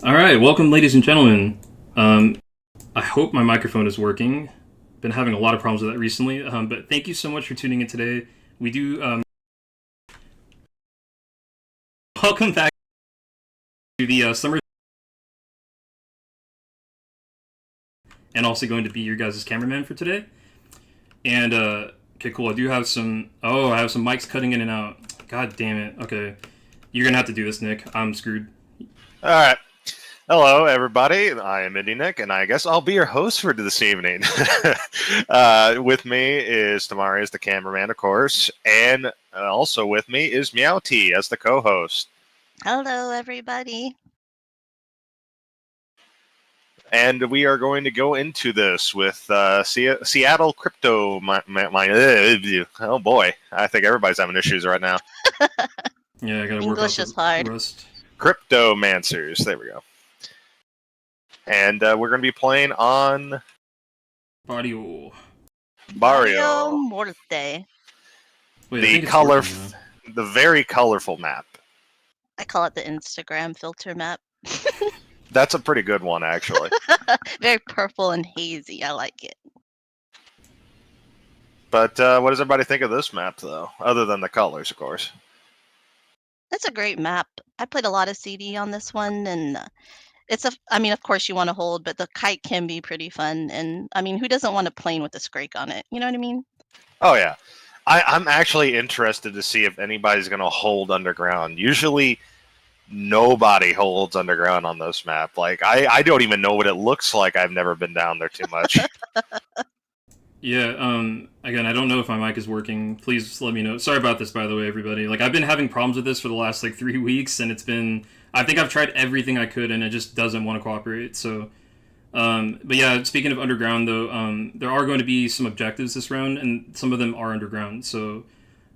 All right, welcome, ladies and gentlemen. I hope my microphone is working. Been having a lot of problems with that recently, but thank you so much for tuning in today. We do welcome back to the summer, and also going to be your guys' cameraman for today. And okay, cool. I do have some. Oh, I have some mics cutting in and out. God damn it. Okay, you're gonna have to do this, Nick. I'm screwed. All right. Hello, everybody. I am indynick, and I guess I'll be your host for this evening. With me is Tamari as the cameraman, of course, and also with me is MeowTea as the co-host. Hello, everybody. And we are going to go into this with Seattle Crypto. Oh boy, I think everybody's having issues right now. Yeah, I gotta work English out is the hard. rust. Cryptomancers. There we go. And we're going to be playing on Barrio. Barrio, Muerte. Wait, I the think it's working now. the very colorful map. I call it the Instagram filter map. That's a pretty good one, actually. Very purple and hazy. I like it. But what does everybody think of this map, though? Other than the colors, of course. It's a great map. I played a lot of CD on this one, and I mean, of course you want to hold, but the kite can be pretty fun. And I mean, who doesn't want a plane with a scrake on it? You know what I mean? Oh, yeah. I'm actually interested to see if anybody's going to hold underground. Usually, nobody holds underground on this map. Like, I don't even know what it looks like. I've never been down there too much. Yeah, again, I don't know if my mic is working. Please let me know. Sorry about this, by the way, everybody. Like, I've been having problems with this for the last, 3 weeks, and it's been... I think I've tried everything I could, and it just doesn't want to cooperate, so... but yeah, speaking of underground, though, there are going to be some objectives this round, and some of them are underground, so...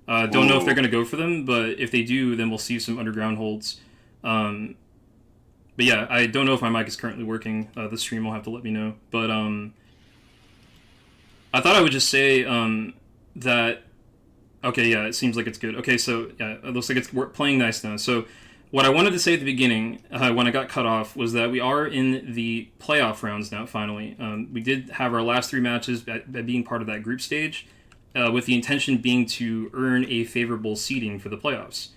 don't know if they're going to go for them, but if they do, then we'll see some underground holds. But yeah, I don't know if my mic is currently working. The stream will have to let me know. But, I thought I would just say that... Okay, yeah, it seems like it's good. Okay, so yeah, it looks like it's playing nice now. So what I wanted to say at the beginning, when I got cut off, was that we are in the playoff rounds now, finally. We did have our last 3 matches at being part of that group stage, with the intention being to earn a favorable seeding for the playoffs.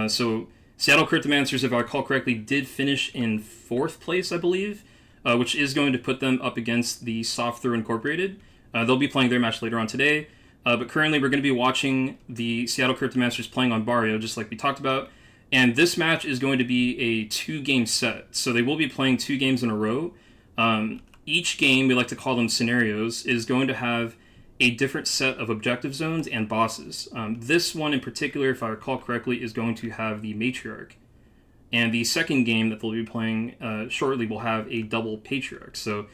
So Seattle Cryptomancers, if I recall correctly, did finish in 4th place, I believe, which is going to put them up against the Soft Throw Incorporated. They'll be playing their match later on today. But currently, we're going to be watching the Seattle Cryptomancers playing on Barrio, just like we talked about. And this match is going to be a 2-game set. So they will be playing 2 games in a row. Each game, we like to call them scenarios, is going to have a different set of objective zones and bosses. This one in particular, if I recall correctly, is going to have the Matriarch. And the second game that they'll be playing shortly will have a double Patriarch. So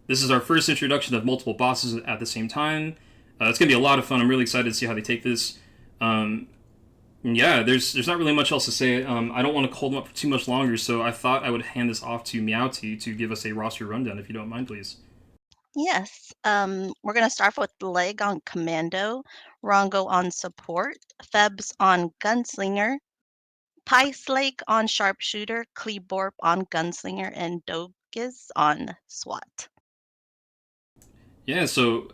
this is our first introduction of multiple bosses at the same time. It's going to be a lot of fun. I'm really excited to see how they take this. Yeah, there's not really much else to say. I don't want to hold them up for too much longer, so I thought I would hand this off to MeowTea to give us a roster rundown, if you don't mind, please. Yes. We're going to start with Leg on Commando, wRongo on Support, febbs on Gunslinger, piselake on Sharpshooter, Kleeborp on Gunslinger, and Doegiz on SWAT. Yeah, so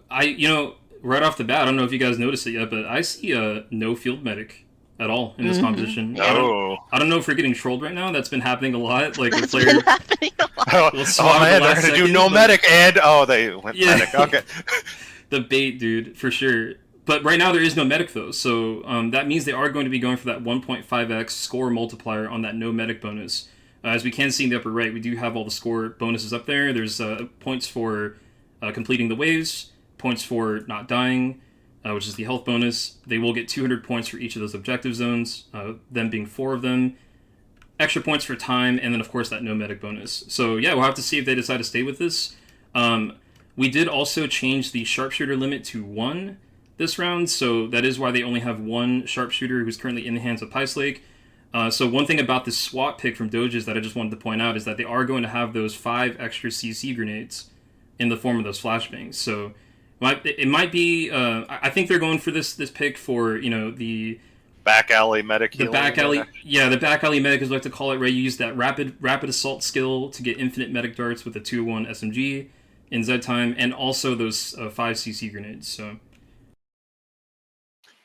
right off the bat, I don't know if you guys noticed it yet, but I see no field medic at all in this composition. No. I don't know if we're getting trolled right now. That's been happening a lot. Like That's the player been happening a lot. will Oh swap man, the they're last going to do second, no but- medic, and they went Yeah. medic. Okay. The bait, dude, for sure. But right now there is no medic though, so that means they are going to be going for that 1.5x score multiplier on that no medic bonus. As we can see in the upper right, we do have all the score bonuses up there. There's points for completing the waves, points for not dying, which is the health bonus. They will get 200 points for each of those objective zones, them being 4 of them. Extra points for time, and then of course that no medic bonus. So yeah, we'll have to see if they decide to stay with this. We did also change the sharpshooter limit to 1 this round, so that is why they only have 1 sharpshooter who's currently in the hands of Piselake. So one thing about this SWAT pick from Doegiz that I just wanted to point out is that they are going to have those 5 extra CC grenades in the form of those flashbangs. So it might be. I think they're going for this pick for the back alley medic. The back alley, the back alley medic is what I like to call it. Right, you use that rapid assault skill to get infinite medic darts with a 2-1 SMG in Z time, and also those 5cc grenades. So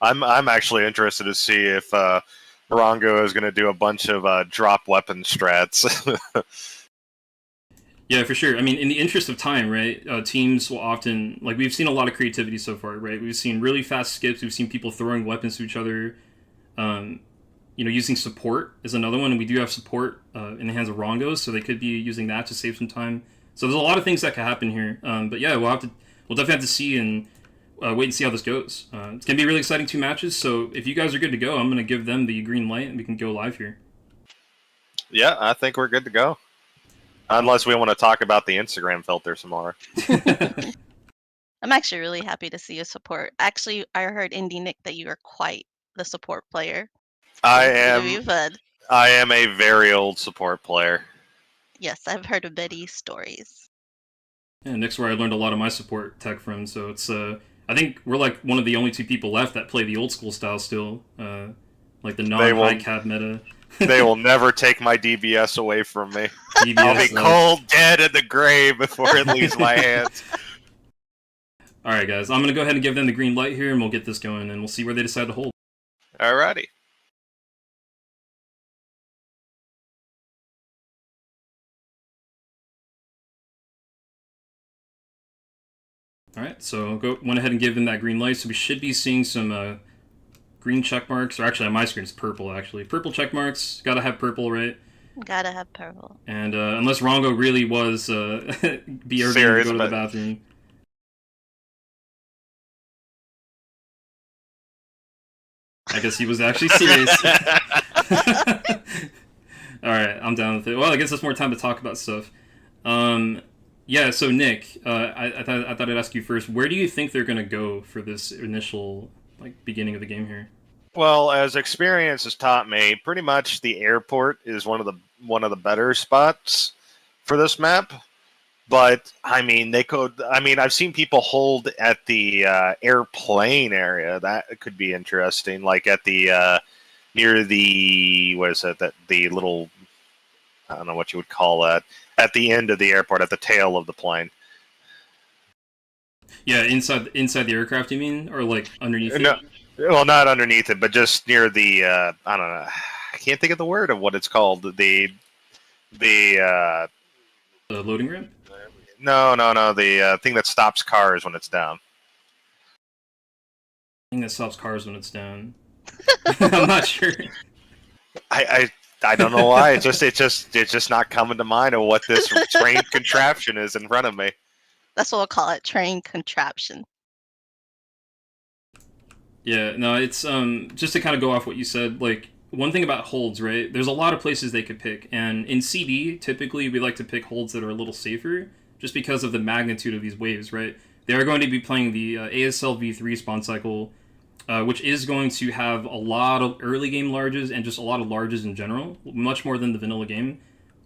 I'm actually interested to see if wRongo is going to do a bunch of drop weapon strats. Yeah, for sure. I mean, in the interest of time, right? Teams will often, like, we've seen a lot of creativity so far, right? We've seen really fast skips. We've seen people throwing weapons to each other. Using support is another one. And we do have support in the hands of wRongos, so they could be using that to save some time. So there's a lot of things that could happen here. But yeah, we'll definitely have to see and wait and see how this goes. It's gonna be really exciting 2 matches. So if you guys are good to go, I'm gonna give them the green light and we can go live here. Yeah, I think we're good to go. Unless we want to talk about the Instagram filter some more. I'm actually really happy to see you support. Actually, I heard indynick that you are quite the support player. I You've heard. am a very old support player. Yes, I've heard of Betty stories. Yeah, Nick's where I learned a lot of my support tech from. So it's I think we're like one of the only 2 people left that play the old school style still, like the non-high cab meta. They will never take my DBS away from me. DBS, I'll be cold, dead in the grave before it leaves my hands. All right, guys. I'm going to go ahead and give them the green light here, and we'll get this going, and we'll see where they decide to hold. Alrighty. All right, so went ahead and give them that green light, so we should be seeing some green check marks, or actually on my screen it's purple, actually. Purple check marks, gotta have purple, right? Gotta have purple. And unless wRongo really was be urgent to go to the bathroom. I guess he was actually serious. Alright, I'm down with it. Well, I guess there's more time to talk about stuff. Yeah, so Nick, I thought I'd ask you first, where do you think they're gonna go for this initial beginning of the game here? Well, as experience has taught me, pretty much the airport is one of the better spots for this map. But I mean, I've seen people hold at the airplane area. That could be interesting, like at the near the the little, I don't know what you would call that, at the end of the airport, at the tail of the plane. Yeah, inside the aircraft, you mean, or like underneath it? No, well, not underneath it, but just near the I don't know. I can't think of the word of what it's called. The loading ramp? No. The thing that stops cars when it's down. Thing that stops cars when it's down. I'm not sure. I don't know why. It's just not coming to mind of what this train contraption is in front of me. That's what we'll call it, train contraption. Yeah, no, it's just to kind of go off what you said, like one thing about holds, right? There's a lot of places they could pick, and in CD, typically we like to pick holds that are a little safer, just because of the magnitude of these waves, right? They are going to be playing the ASL V3 spawn cycle, which is going to have a lot of early game larges and just a lot of larges in general, much more than the vanilla game.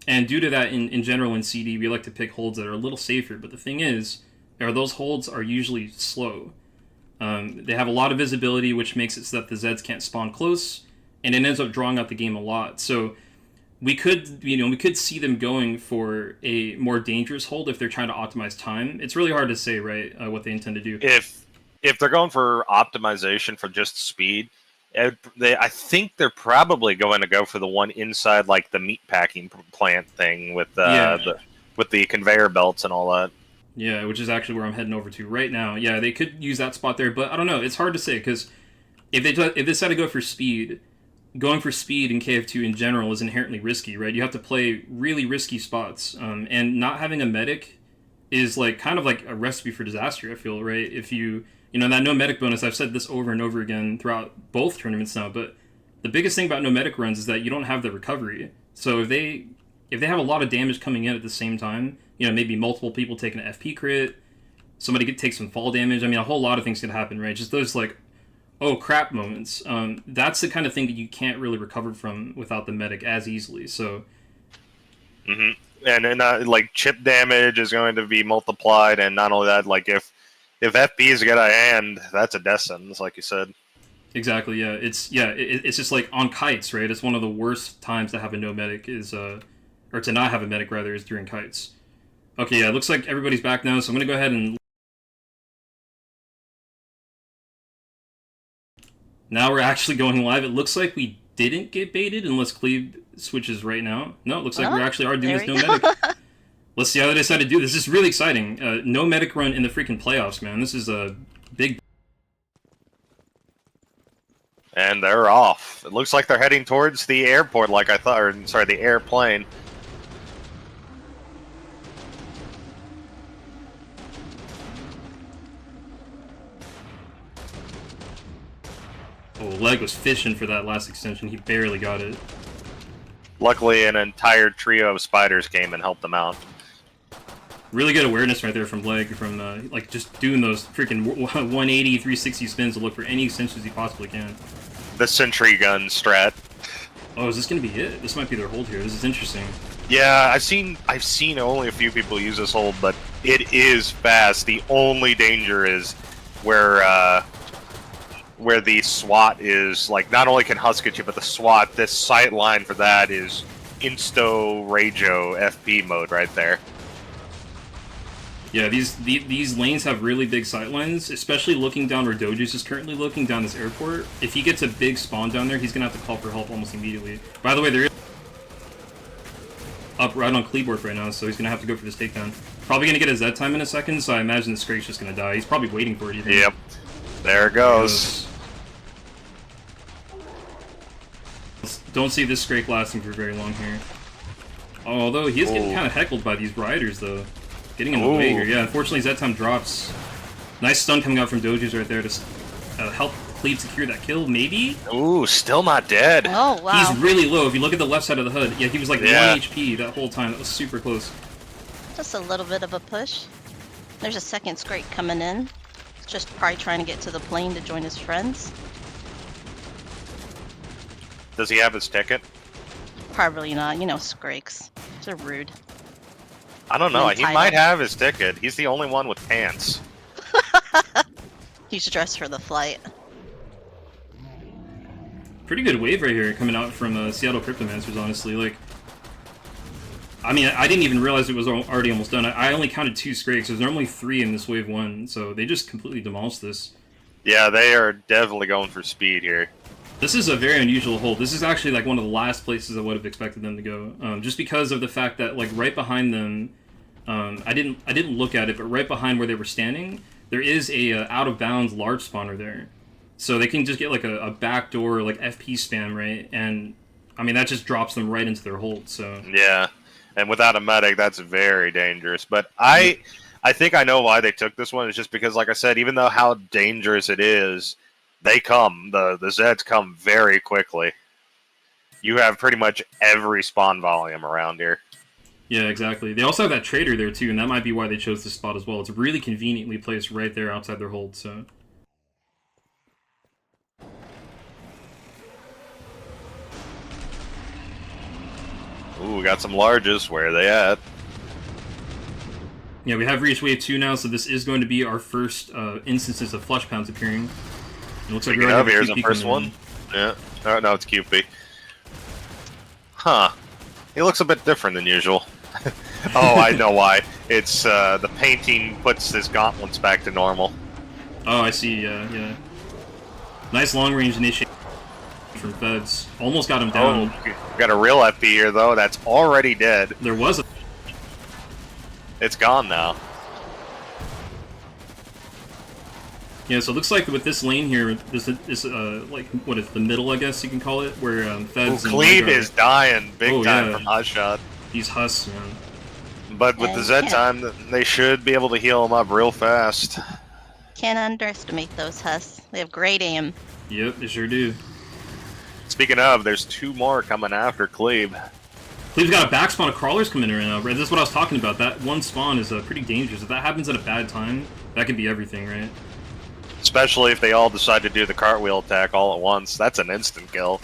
And due to that, in general in CD, we like to pick holds that are a little safer. But the thing is, those holds are usually slow. They have a lot of visibility, which makes it so that the Zeds can't spawn close, and it ends up drawing out the game a lot. So we could see them going for a more dangerous hold if they're trying to optimize time. It's really hard to say, right, what they intend to do. If they're going for optimization for just speed, I think they're probably going to go for the one inside, like the meat packing plant thing with the conveyor belts and all that. Yeah, which is actually where I'm heading over to right now. Yeah, they could use that spot there, but I don't know. It's hard to say because if they decide to go for speed, going for speed in KF2 in general is inherently risky, right? You have to play really risky spots, and not having a medic is kind of like a recipe for disaster, I feel, right? If that no medic bonus, I've said this over and over again throughout both tournaments now, but the biggest thing about no medic runs is that you don't have the recovery. So if they have a lot of damage coming in at the same time, maybe multiple people taking an FP crit, somebody could take some fall damage. I mean, a whole lot of things could happen, right? Just those oh crap moments. That's the kind of thing that you can't really recover from without the medic as easily. So, and chip damage is going to be multiplied, and not only that, if FPs get a hand, that's a death sentence, like you said. Exactly. Yeah. It's just like on kites, right? It's one of the worst times to have a no medic is or to not have a medic rather is during kites. Okay. Yeah. It looks like everybody's back now, so I'm gonna go ahead and now we're actually going live. It looks like we didn't get baited unless Kleeb switches right now. No, it looks like we actually are doing this no medic. Let's see how they decide to do this. This is really exciting. No medic run in the freaking playoffs, man. This is a big. And they're off. It looks like they're heading towards the airport, like I thought, or sorry, the airplane. Oh, Leg was fishing for that last extension. He barely got it. Luckily, an entire trio of spiders came and helped them out. Really good awareness right there from Leg, from like just doing those freaking 180, 360 spins to look for any extensions he possibly can. The sentry gun strat. Oh, is this going to be it? This might be their hold here. This is interesting. Yeah, I've seen only a few people use this hold, but it is fast. The only danger is where the SWAT is, like, not only can Husk get you, but the SWAT, this sight line for that is Insto-Rajo FP mode right there. Yeah, these lanes have really big sight lines, especially looking down where Doegiz is currently looking down this airport. If he gets a big spawn down there, he's going to have to call for help almost immediately. By the way, there is up right on Kleeborp right now, so he's going to have to go for this takedown. Probably going to get a Z time in a second, so I imagine the Scrake's just going to die. He's probably waiting for it even. Yep. There it goes. Don't see this Scrake lasting for very long here. Although he is getting kind of heckled by these riders, though. Getting in the way here. Yeah, unfortunately, Z-Time drops. Nice stun coming out from Doegiz right there to help Kleeb secure that kill, maybe? Ooh, still not dead. Oh, wow. He's really low. If you look at the left side of the HUD, yeah, he was like 1 HP that whole time. That was super close. Just a little bit of a push. There's a second Scrake coming in. Just probably trying to get to the plane to join his friends. Does he have his ticket? Probably not. You know, Scrakes. They're rude. I don't know. He might have his ticket. He's the only one with pants. He's dressed for the flight. Pretty good wave right here coming out from Seattle Cryptomancers, honestly. Like, I mean, I didn't even realize it was already almost done. I only counted 2 Scrakes. There's normally 3 in this wave 1, so they just completely demolished this. Yeah, they are definitely going for speed here. This is a very unusual hold. This is actually like one of the last places I would have expected them to go, just because of the fact that like right behind them, I didn't look at it, but right behind where they were standing, there is a out of bounds large spawner there, so they can just get like a backdoor like FP spam, right? And I mean that just drops them right into their hold. So yeah, and without a medic, that's very dangerous. But I think I know why they took this one. It's just because, like I said, even though how dangerous it is, they come. The Zeds come very quickly. You have pretty much every spawn volume around here. Yeah, exactly. They also have that trader there too, and that might be why they chose this spot as well. It's really conveniently placed right there outside their hold. So. Ooh, we got some larges. Where are they at? Yeah, we have reached wave 2 now, so this is going to be our first instances of flush pounds appearing. It looks like here's the first one. Yeah. Oh, no, it's QP. Huh. He looks a bit different than usual. Oh, I know why. It's the painting puts his gauntlets back to normal. Oh, I see. Yeah. Nice long range initiation from febbs. Almost got him down. Oh, got a real FP here though. That's already dead. There was a. It's gone now. Yeah, so it looks like with this lane here, this like what is the middle, I guess you can call it, where febbs. Kleeb is dying big time from hot shot. These husks, man. But with the Z time, they should be able to heal him up real fast. Can't underestimate those husks. They have great aim. Yep, they sure do. Speaking of, there's 2 more coming after Kleeb. Kleeb's got a back spawn of crawlers coming in right now, right? This is what I was talking about. That one spawn is pretty dangerous. If that happens at a bad time, that could be everything, right? Especially if they all decide to do the cartwheel attack all at once. That's an instant kill.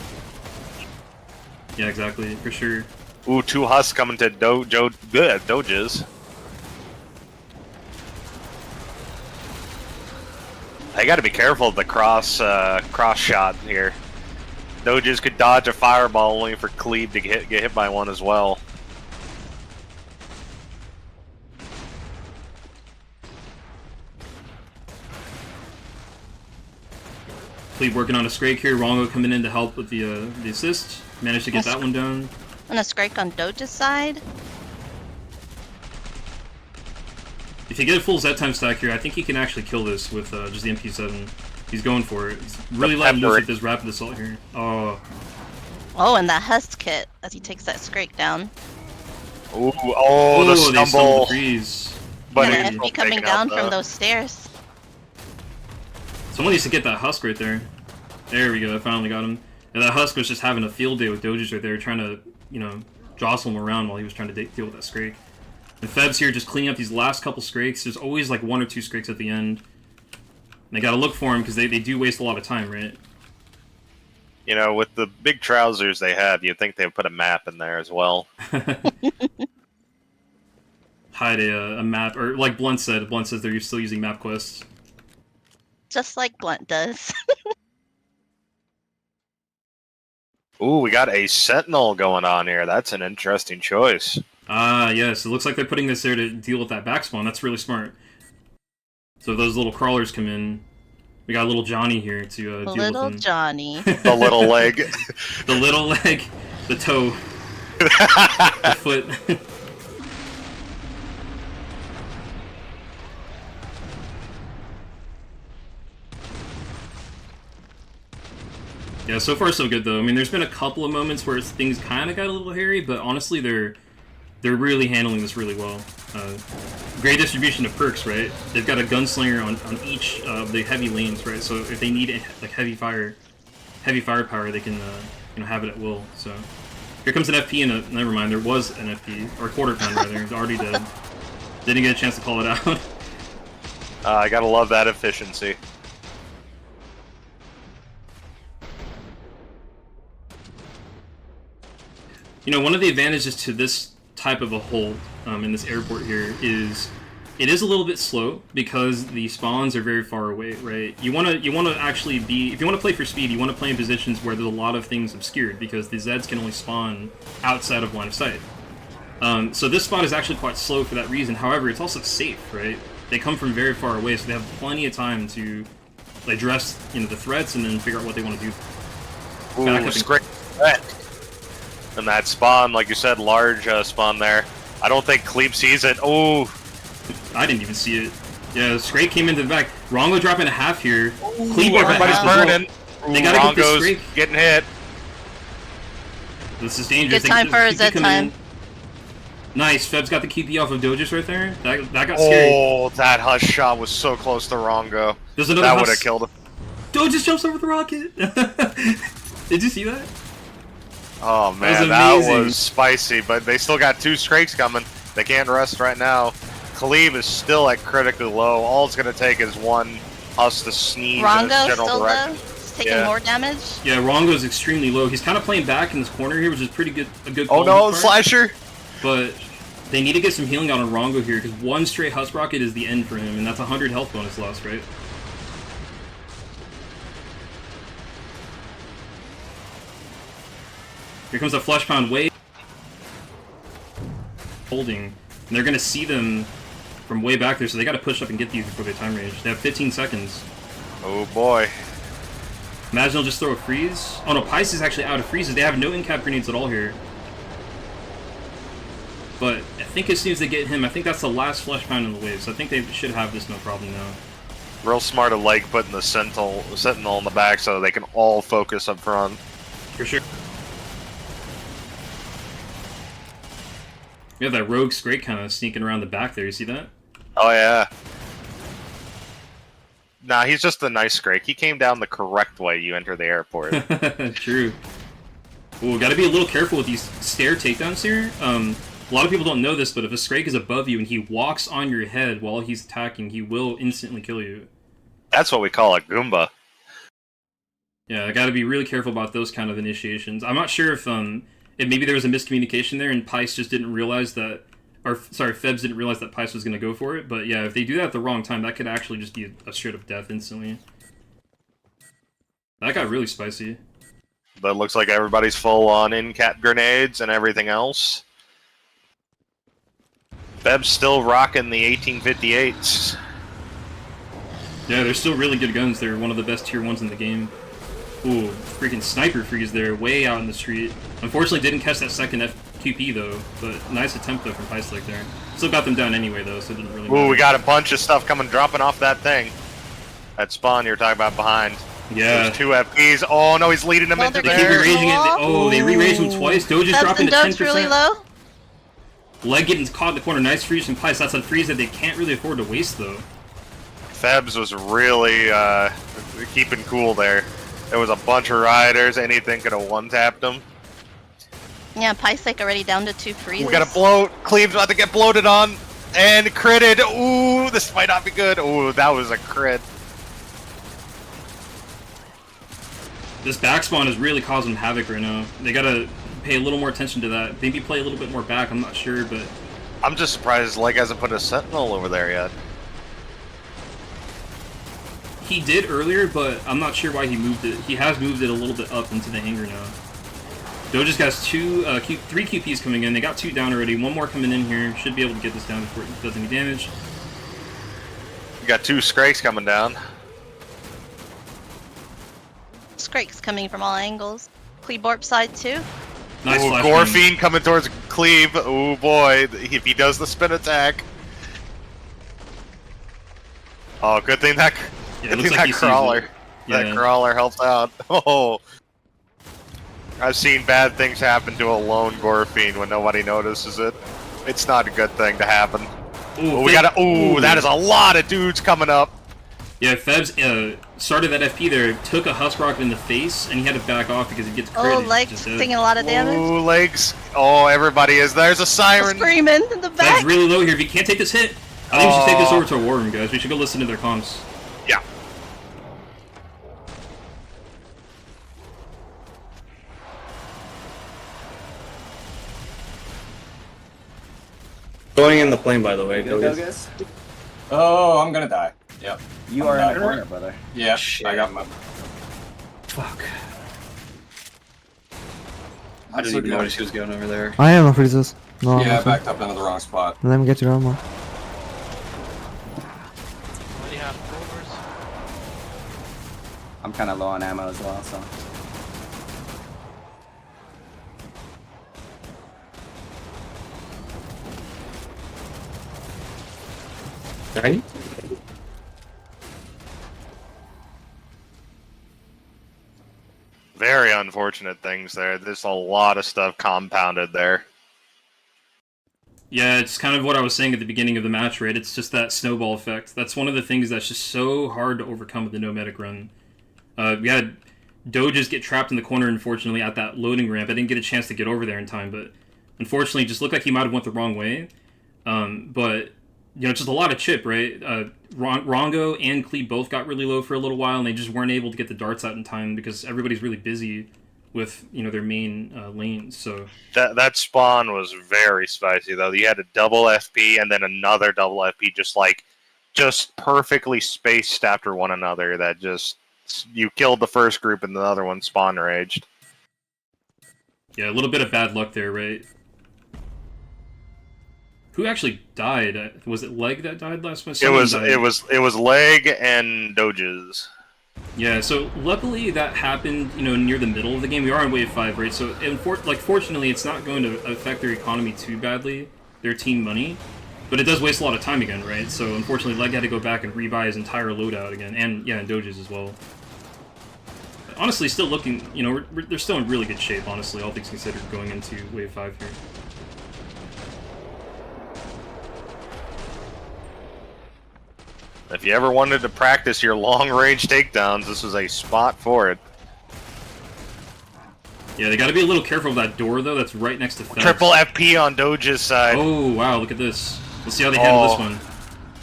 Yeah, exactly, for sure. Ooh, 2 husks coming to Doegiz. I got to be careful of the cross shot here. Doegiz could dodge a fireball only for Kleeb to get hit by one as well. Kleeb working on a Scrake here. wRongo coming in to help with the assist. Managed to get that one down. And a Scrake on Doegiz side. If you get a full Z-time stack here, I think he can actually kill this with just the MP7. He's going for it. He's really letting loose with this rapid assault here. Oh. Oh, and that Husk kit as he takes that Scrake down. Ooh, oh, the stumble. Freeze. But and an FP coming down from those stairs. Someone needs to get that Husk right there. There we go, I finally got him. And that Husk was just having a field day with Doegiz right there, trying to, you know, jostle him around while he was trying to deal with that Scrake. And febbs here just cleaning up these last couple Scrakes. There's always like 1 or 2 Scrakes at the end. And they gotta look for him because they do waste a lot of time, right? You know, with the big trousers they have, you'd think they would put a map in there as well. Hide a map, or like Blunt says they're still using map quests. Just like Blunt does. Ooh, we got a Sentinel going on here. That's an interesting choice. Ah, yes. It looks like they're putting this there to deal with that backspawn. That's really smart. So if those little crawlers come in, we got little Johnny here to deal with them. Little Johnny. The little leg. The little leg. The toe. The foot. Yeah, so far so good though. I mean, there's been a couple of moments where things kind of got a little hairy, but honestly, they're really handling this really well. Great distribution of perks, right? They've got a gunslinger on each of the heavy lanes, right? So if they need like heavy firepower, they can you know, have it at will. So here comes an FP and a never mind. There was an FP or a quarter pound rather. It's already dead. Didn't get a chance to call it out. I gotta love that efficiency. You know, one of the advantages to this type of a hold in this airport here is it is a little bit slow because the spawns are very far away, right? You want to actually be, if you want to play for speed, you want to play in positions where there's a lot of things obscured because the Zeds can only spawn outside of line of sight. So this spot is actually quite slow for that reason. However, it's also safe, right? They come from very far away, so they have plenty of time to address, you know, the threats and then figure out what they want to do. Ooh, it's great. And that spawn, like you said, large spawn there. I don't think Kleeb sees it. Oh, I didn't even see it. Yeah, Scrake came into the back. wRongo dropping a half here. Kleeborp, everybody's burning. Well. They gotta get this Scrake. Getting hit. This is dangerous. Good time for a Z time. Nice. febbs got the QP off of Doegiz right there. That got scary. Oh, that hush shot was so close to wRongo. There's another that would have killed him. Doegiz jumps over the rocket. Did you see that? Oh man, that was spicy, but they still got 2 Scrakes coming. They can't rest right now. Kleeb is still at critically low. All it's going to take is one Husk to sneeze in its general direction. He's taking more damage? Yeah, wRongo is extremely low. He's kind of playing back in this corner here, which is pretty good. A good. Oh no, Slasher! But they need to get some healing out on wRongo here, because one straight Husk rocket is the end for him, and that's 100 health bonus loss, right? Here comes a flesh pound wave. Holding. And they're going to see them from way back there, so they got to push up and get these before they time range. They have 15 seconds. Oh boy. Imagine they'll just throw a freeze. Oh no, Pice is actually out of freezes. They have no in-cap grenades at all here. But I think as soon as they get him, I think that's the last flesh pound in the wave, so I think they should have this no problem now. Real smart of Lake putting the Sentinel in the back so they can all focus up front. For sure. We have that rogue Scrake kind of sneaking around the back there. You see that? Oh, yeah. Nah, he's just a nice Scrake. He came down the correct way you enter the airport. True. Ooh, gotta be a little careful with these stair takedowns here. A lot of people don't know this, but if a Scrake is above you and he walks on your head while he's attacking, he will instantly kill you. That's what we call a Goomba. Yeah, I gotta be really careful about those kind of initiations. I'm not sure if maybe there was a miscommunication there and Pice just didn't realize that or sorry, febbs didn't realize that Pice was going to go for it. But yeah, if they do that at the wrong time, that could actually just be a straight up death instantly. That got really spicy. But it looks like everybody's full on in-cap grenades and everything else. febbs still rocking the 1858s. Yeah, they're still really good guns. They're one of the best tier 1s in the game. Ooh, freaking sniper freeze there, way out in the street. Unfortunately, didn't catch that second FQP though, but nice attempt though from piselake there. Still got them down anyway though, so it didn't really matter. Ooh, we got a bunch of stuff dropping off that thing. That spawn you were talking about behind. Yeah. There's 2 FPs. Oh no, he's leading them into They there. keep re-raging it. Oh, they re-raged him twice. Doegiz Febbs dropping and to 10%. Doegiz really low. Leg getting caught in the corner. Nice freeze from Pice. That's a freeze that they can't really afford to waste though. febbs was really keeping cool there. There was a bunch of riders. Anything could have one-tapped him. Yeah, Piselake already down to 2 freezes. We got a bloat. Cleve's about to get bloated on. And critted. Ooh, this might not be good. Ooh, that was a crit. This backspawn is really causing havoc right now. They gotta pay a little more attention to that. Maybe play a little bit more back, I'm not sure, but... I'm just surprised Leg hasn't put a sentinel over there yet. He did earlier, but I'm not sure why he moved it. He has moved it a little bit up into the hangar now. Doegiz got 3 QPs coming in. They got 2 down already. 1 more coming in here. Should be able to get this down before it does any damage. We got 2 Skrakes coming down. Skrakes coming from all angles. Kleeborp side too. Nice Ooh, flash Gorfiend coming towards Cleve. Oh boy, if he does the spin attack. Oh, good thing that, Yeah, it good looks thing like he that sees crawler. it. That Yeah. crawler helps out. Oh, I've seen bad things happen to a lone Gorfiend when nobody notices it. It's not a good thing to happen. Ooh, We got ooh, that is a lot of dudes coming up. Yeah, febbs started that FP there, took a Husk Rocket in the face, and he had to back off because he gets crit. Oh, and Legs just dead. taking a lot of damage. Ooh, legs. Oh, everybody is. There's a siren. Screaming in the Febbs back. really low here. If he can't take this hit, I think we should take this over to a war room, guys. We should go listen to their comms. Yeah. Going in the plane, by the way. Doegiz. Oh, I'm gonna die. Yep. You I'm are in not the corner, brother. Yeah, Shit. I got my. Fuck. I That's didn't even okay. notice he was going over there. I am a freezes. No, I'm Yeah, I not. backed up into the wrong spot. Let me get your armor. I'm kind of low on ammo as well, so. Right? Very unfortunate things there. There's a lot of stuff compounded there. Yeah, it's kind of what I was saying at the beginning of the match, right? It's just that snowball effect. That's one of the things that's just so hard to overcome with the no medic run. We had Doegiz get trapped in the corner, unfortunately, at that loading ramp. I didn't get a chance to get over there in time, but unfortunately, it just looked like he might have went the wrong way. But, you know, just a lot of chip, right? wRongo and Klee both got really low for a little while, and they just weren't able to get the darts out in time because everybody's really busy with, you know, their main lanes. So That spawn was very spicy though. You had a double FP and then another double FP, just perfectly spaced after one another. That just, you killed the first group and the other one spawn raged. yeah, a little bit of bad luck there, right? Who actually died? Was it Leg that died last one? It was Leg and Doegiz. Yeah, so luckily that happened, you know, near the middle of the game. We are on wave 5, right? So, fortunately, it's not going to affect their economy too badly, their team money, but it does waste a lot of time again, right? So, unfortunately, Leg had to go back and rebuy his entire loadout again, and yeah, and Doegiz as well. But honestly, still looking, you know, they're still in really good shape, honestly, all things considered, going into wave 5 here. If you ever wanted to practice your long-range takedowns, this is a spot for it. Yeah, they gotta be a little careful of that door, though, that's right next to Febbs. Triple FP on Doegiz's side. Oh, wow, look at this. We'll see how they handle this one.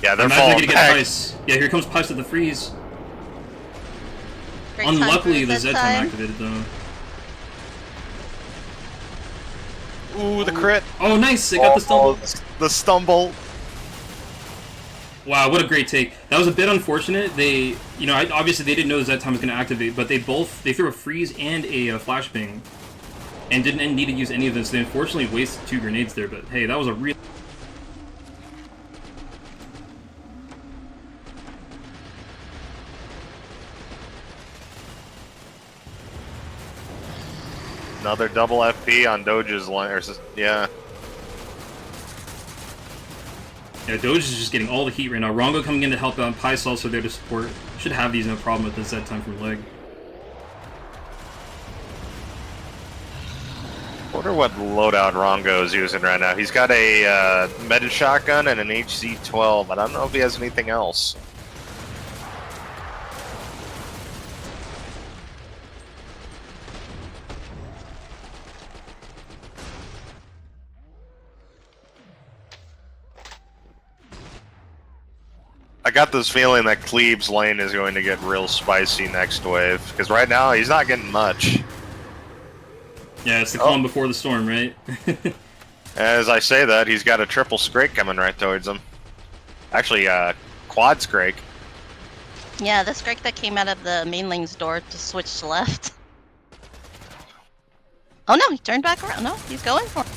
Yeah, they're Imagine falling they get back. Pice. Yeah, here comes Pice with the freeze. Great time Unluckily, for the this Z time time. activated, though. Ooh, the crit. Oh, nice! They got the stumble. The stumble. Wow, what a great take. That was a bit unfortunate. They, obviously they didn't know that time was going to activate, but they threw a freeze and a flashbang, and didn't need to use any of them, so they unfortunately wasted 2 grenades there, but hey, that was a real... Another double FP on Doegiz line. Yeah. Yeah, Doegiz is just getting all the heat right now. wRongo coming in to help out, Pice also there to support. Should have these no problem with the Z time from leg. Wonder what loadout wRongo is using right now. He's got a meta shotgun and an HZ-12. I don't know if he has anything else. I got this feeling that Kleeb's lane is going to get real spicy next wave, because right now he's not getting much. Yeah, it's the calm before the storm, right? As I say that, he's got a triple Scrake coming right towards him. Actually, quad Scrake. Yeah, the Scrake that came out of the main lane's door to switch to left. Oh no, he turned back around. No, he's going for it.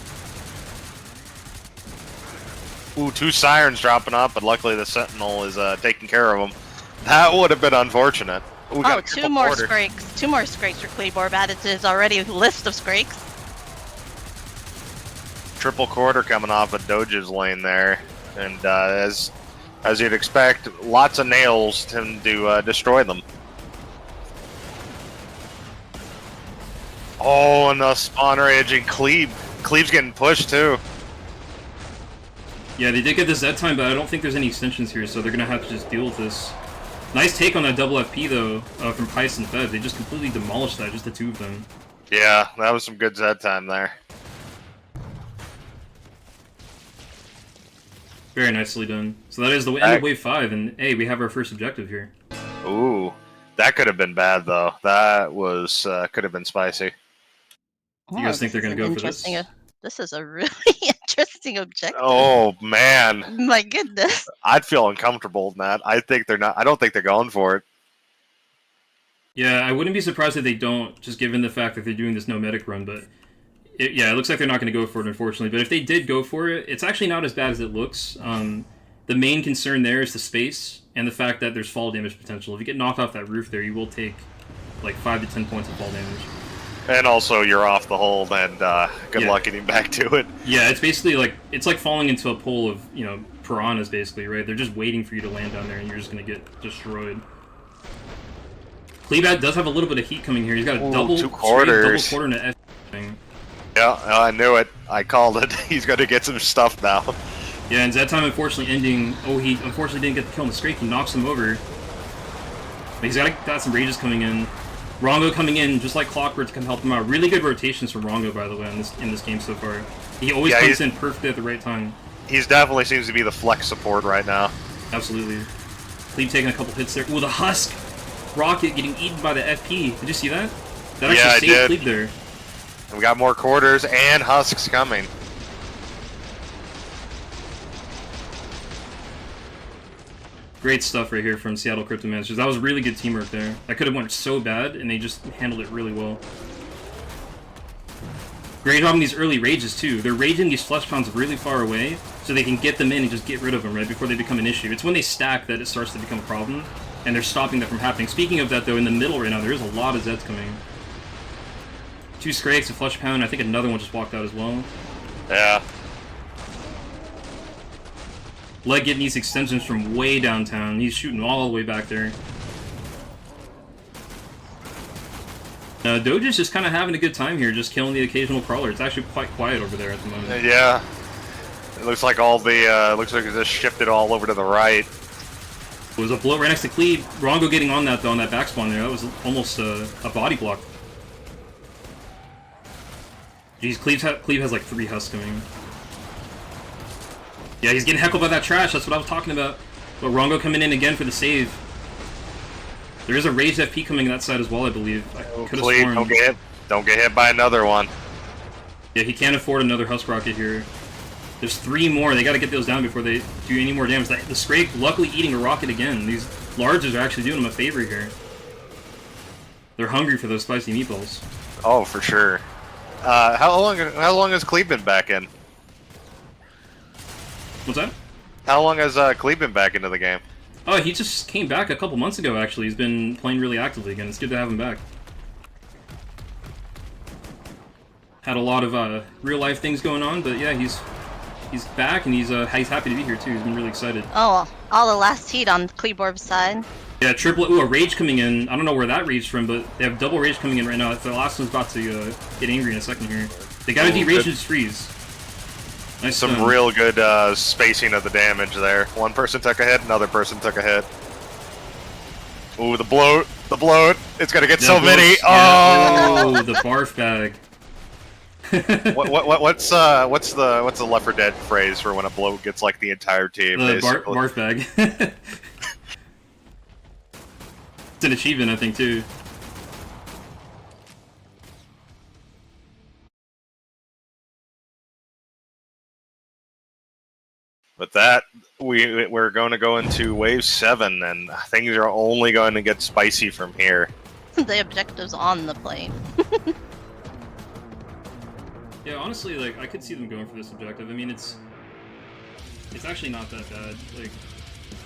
Ooh, 2 Sirens dropping up, but luckily the Sentinel is taking care of them. That would have been unfortunate. Ooh, Oh, 2 more Scrakes. 2 more Scrakes for Kleeborp added to his already list of Scrakes. Triple quarter coming off of Doegiz lane there. And as you'd expect, lots of nails tend to destroy them. Oh, and the spawner edging Kleeb. Kleeb's getting pushed too. Yeah, they did get the Z time, but I don't think there's any extensions here, so they're going to have to just deal with this. Nice take on that double FP, though, from Pice and Feb. They just completely demolished that, just the 2 of them. Yeah, that was some good Z time there. Very nicely done. So that is the end of Wave 5, and hey, we have our first objective here. Ooh, that could have been bad, though. That was could have been spicy. You guys think they're going to go for this? This is a really interesting objective. Oh, man. My goodness. I'd feel uncomfortable in that. I don't think they're going for it. Yeah, I wouldn't be surprised if they don't, just given the fact that they're doing this no medic run, but it looks like they're not going to go for it, unfortunately. But if they did go for it, it's actually not as bad as it looks. The main concern there is the space and the fact that there's fall damage potential. If you get knocked off that roof there, you will take like 5 to 10 points of fall damage. And also, you're off the hold, and good luck getting back to it. Yeah, it's basically like falling into a pool of piranhas, basically, right? They're just waiting for you to land down there, and you're just gonna get destroyed. Kleeb does have a little bit of heat coming here. He's got a double quarter and an F thing. Yeah, I knew it. I called it. He's gonna get some stuff now. Yeah, and Z-time unfortunately ending. Oh, he unfortunately didn't get the kill on the Scrake. He knocks him over. But he's got some rages coming in. wRongo coming in just like clockwork to come help him out. Really good rotations from wRongo, by the way, in this game so far. He always comes in perfectly at the right time. He's definitely seems to be the flex support right now. Absolutely. Kleeb taking a couple hits there. Ooh, the Husk rocket getting eaten by the FP. Did you see that? That actually saved Kleeb there. We got more quarters and Husks coming. Great stuff right here from Seattle Cryptomancers. That was really good teamwork there. That could have went so bad, and they just handled it really well. Great job on these early rages, too. They're raging these flesh pounds really far away, so they can get them in and just get rid of them right before they become an issue. It's when they stack that it starts to become a problem, and they're stopping that from happening. Speaking of that, though, in the middle right now, there is a lot of Zeds coming. 2 Scrakes, a flesh pound, I think another one just walked out as well. Yeah. Leg getting these extensions from way downtown. He's shooting all the way back there. Doegiz just kind of having a good time here, just killing the occasional crawler. It's actually quite quiet over there at the moment. Yeah. It looks like all the, looks like it just shifted all over to the right. It was a blow right next to Kleeb. wRongo getting on that, though, on that backspawn there. That was almost a body block. Jeez, Kleeb has like 3 husks coming. Yeah, he's getting heckled by that trash. That's what I was talking about. But wRongo coming in again for the save. There is a raged FP coming that side as well, I believe. I could have sworn. Don't get hit by another one. Yeah, he can't afford another Husk Rocket here. There's 3 more. They got to get those down before they do any more damage. The Scrake luckily eating a rocket again. These larges are actually doing him a favor here. They're hungry for those spicy meatballs. Oh, for sure. How long has Kleeb been back in? What's that? How long has Kleeb been back into the game? Oh, he just came back a couple months ago, actually. He's been playing really actively again. It's good to have him back. Had a lot of real-life things going on, but yeah, he's back, and he's happy to be here, too. He's been really excited. Oh, all the last heat on Kleeborp's side. Yeah, triple. Ooh, a rage coming in. I don't know where that rage from, but they have double rage coming in right now. The last one's about to get angry in a second here. They gotta de-rage his freeze. Nice Some stun. real good spacing of the damage there. One person took a hit, another person took a hit. Ooh, the bloat, the bloat. It's gonna get Yeah, so many. yeah. Oh, Oh, the barf bag. what's the Left 4 Dead phrase for when a bloat gets like the entire team? The basically? barf bag. It's an achievement, I think, too. With that, we're going to go into Wave 7, and things are only going to get spicy from here. The objective's on the plane. Yeah, honestly, like, I could see them going for this objective. I mean, it's actually not that bad. Like,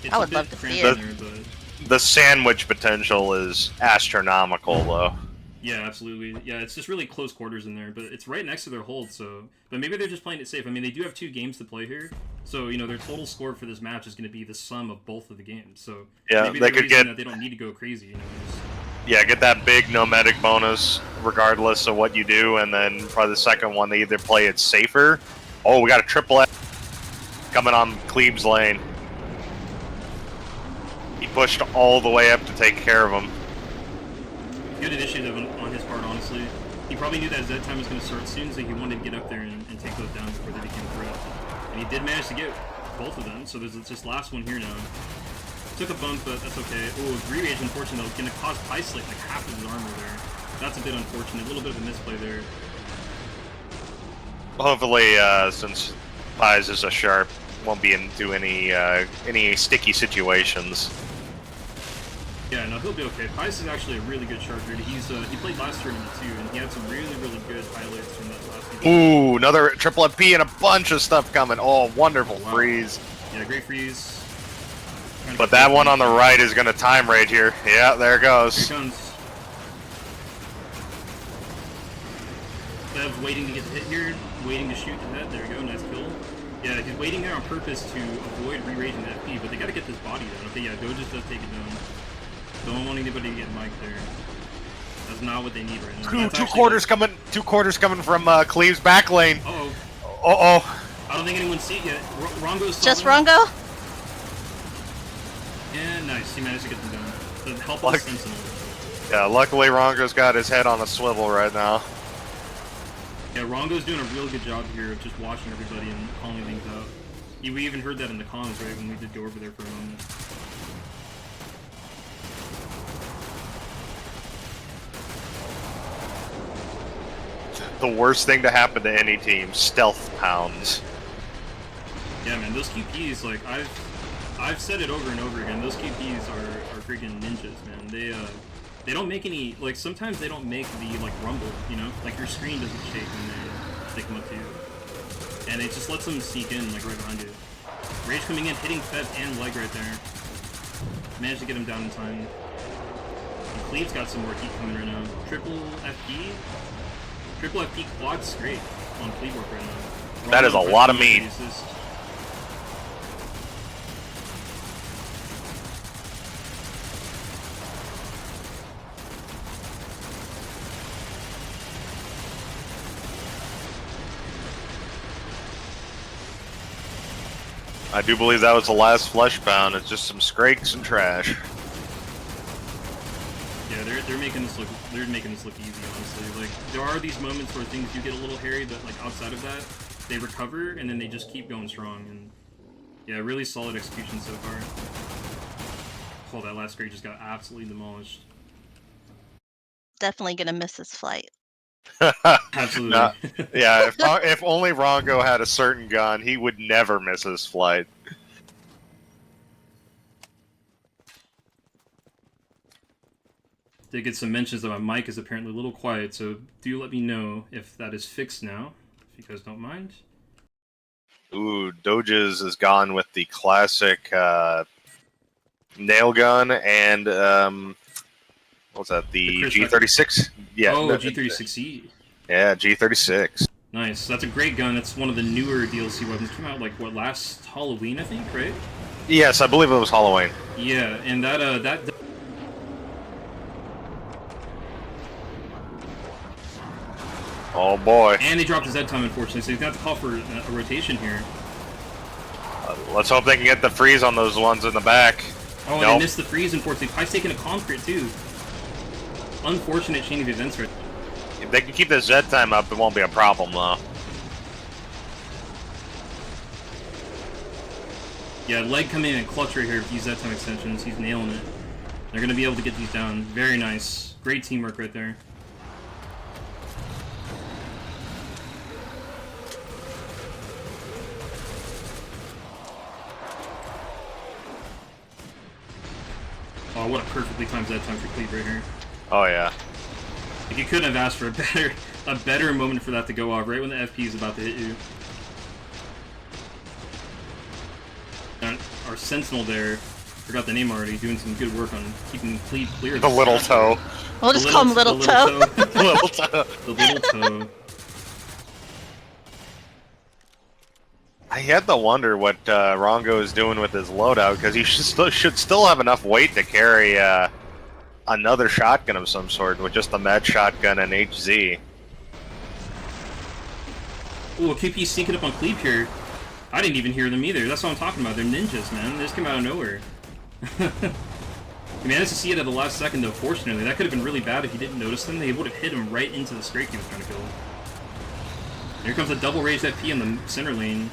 it's I a would bit love to see cramped it. in there, but The sandwich potential is astronomical, though. yeah, absolutely. Yeah, it's just really close quarters in there, but it's right next to their hold, so... But maybe they're just playing it safe. I mean, they do have 2 games to play here, so, you know, their total score for this match is going to be the sum of both of the games, so... Yeah, maybe they they're could reasoning get- that they don't need to go crazy, you know, just... Yeah, get that big nomadic bonus regardless of what you do, and then probably the second one, they either play it safer. Oh, we got a triple F coming on Kleeb's lane. He pushed all the way up to take care of him. Good initiative on his part, honestly. He probably knew that Z time was going to start soon, so he wanted to get up there and take those down before they became a threat. And he did manage to get both of them, so there's this last one here now. Took a bump, but that's okay. Oh, re-rage, unfortunately, going to cost piselake like half of his armor there. That's a bit unfortunate. A little bit of a misplay there. Hopefully, since Pies is a sharp, won't be into any sticky situations. Yeah, no, he'll be okay. Pies is actually a really good sharp dude. He played last tournament too, and he had some really good highlights from that last season. Ooh, another triple FP and a bunch of stuff coming. Oh, wonderful Wow. freeze. Yeah, great freeze. Trying to But get that both one of on the them. right is going to time rage here. Yeah, there it Here goes. comes. Bev waiting to get the hit here, waiting to shoot the head. There we go, nice kill. Yeah, he's waiting there on purpose to avoid re-raging the FP, but they gotta get this body down. Okay, yeah, Doegiz does take it down. Don't want anybody to get mic'd there. That's not what they need right now. That's Two actually quarters coming from Kleeb's back lane. Uh-oh. Uh-oh. I don't think anyone's seen it yet. wRongo's Just solid. wRongo? Yeah, nice. He managed to get them down. The help of the Sentinel. Yeah, luckily wRongo's got his head on a swivel right now. Yeah, wRongo's doing a real good job here of just watching everybody and calling things out. We even heard that in the comms, right, when we did go over there for a moment. The worst thing to happen to any team, stealth pounds. Yeah, man, those QPs, like, I've said it over and over again, those QPs are freaking ninjas, man. They don't make any, like, sometimes they don't make the, like, rumble, you know? Like, your screen doesn't shake when they come up to you. And it just lets them sneak in, like, right behind you. Rage coming in, hitting Feb and leg right there. Managed to get him down in time. And Kleeb's got some more heat coming right now. Triple FP? Triple FP quad straight on Kleeborp right now. That is a lot of meat. Assist. I do believe that was the last flesh pound. It's just some scrakes and trash. Yeah, they're making this look easy, honestly. Like, there are these moments where things do get a little hairy, but like outside of that, they recover and then they just keep going strong. And yeah, really solid execution so far. Oh, that last scrake just got absolutely demolished. Definitely gonna miss his flight. Absolutely. Nah, yeah, if only wRongo had a certain gun, he would never miss his flight. Did get some mentions that my mic is apparently a little quiet, so do let me know if that is fixed now, if you guys don't mind. Ooh, Doegiz has gone with the classic nail gun and what's that? The G36. Yeah. Oh, no, G36E. Yeah, G36. Nice. That's a great gun. It's one of the newer DLC weapons. Came out like what, last Halloween, I think, right? Yes, I believe it was Halloween. Yeah, and that. Oh boy. And they dropped his head time, unfortunately, so he's got to call for a rotation here. Let's hope they can get the freeze on those ones in the back. Oh, Nope. they missed the freeze, unfortunately. Pi's taking a concrete, too. Unfortunate chain of events right. If they can keep the Z time up, it won't be a problem, though. Yeah, leg coming in and clutch right here with these Z time extensions. He's nailing it. They're going to be able to get these down. Very nice. Great teamwork right there. Oh, what a perfectly timed Z time for Kleeborp right here. Oh yeah. Like, you couldn't have asked for a better moment for that to go off, right when the FP is about to hit you. And our Sentinel there, forgot the name already, doing some good work on keeping Kleeborp clear. The little toe. We'll just call him Little Toe. Little toe. The little toe. I had to wonder what wRongo is doing with his loadout, because he should still have enough weight to carry another shotgun of some sort with just a med shotgun and HZ. Ooh, QP sneaking up on Kleeborp here. I didn't even hear them either. That's what I'm talking about. They're ninjas, man. They just came out of nowhere. I managed to see it at the last second, though, fortunately. That could have been really bad if he didn't notice them. They would have hit him right into the strike he was trying to kill. Here comes a double raised FP in the center lane.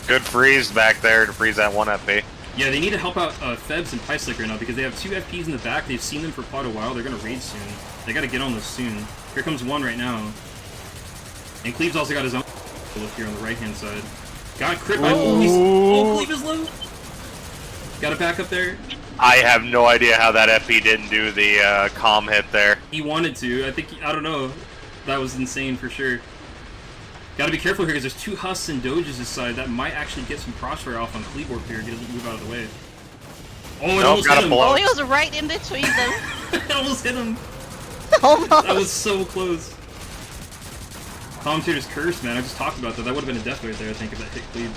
Good freeze back there to freeze that one FP. Yeah, they need to help out febbs and piselake right now because they have two FPs in the back. They've seen them for quite a while. They're going to raid soon. They got to get on those soon. Here comes one right now. And Kleebor's also got his own look here on the right-hand side. Got a crit by Kleeborp is low. Got a back up there. I have no idea how that FP didn't do the calm hit there. He wanted to. I don't know. That was insane for sure. Gotta be careful here because there's two Husks and Doegiz's side that might actually get some crossfire off on Kleeborp here. He doesn't move out of the way. Oh, it almost hit him. Oh, he was right in between them. It almost hit him. Almost. That was so close. Commentator's curse, man. I just talked about that. That would have been a death right there, I think, if that hit Kleeborp.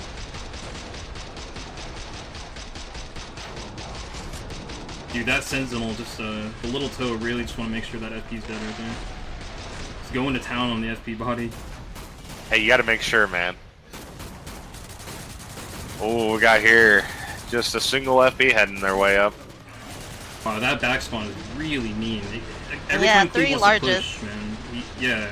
Dude, that Sentinel, just the little toe, really just want to make sure that FP's dead right there. He's going to town on the FP body. Hey, you gotta make sure, man. Oh, we got here just a single FP heading their way up. Wow, that back spawn is really mean. Every Yeah, time three Kleeborp wants to push, man. Yeah.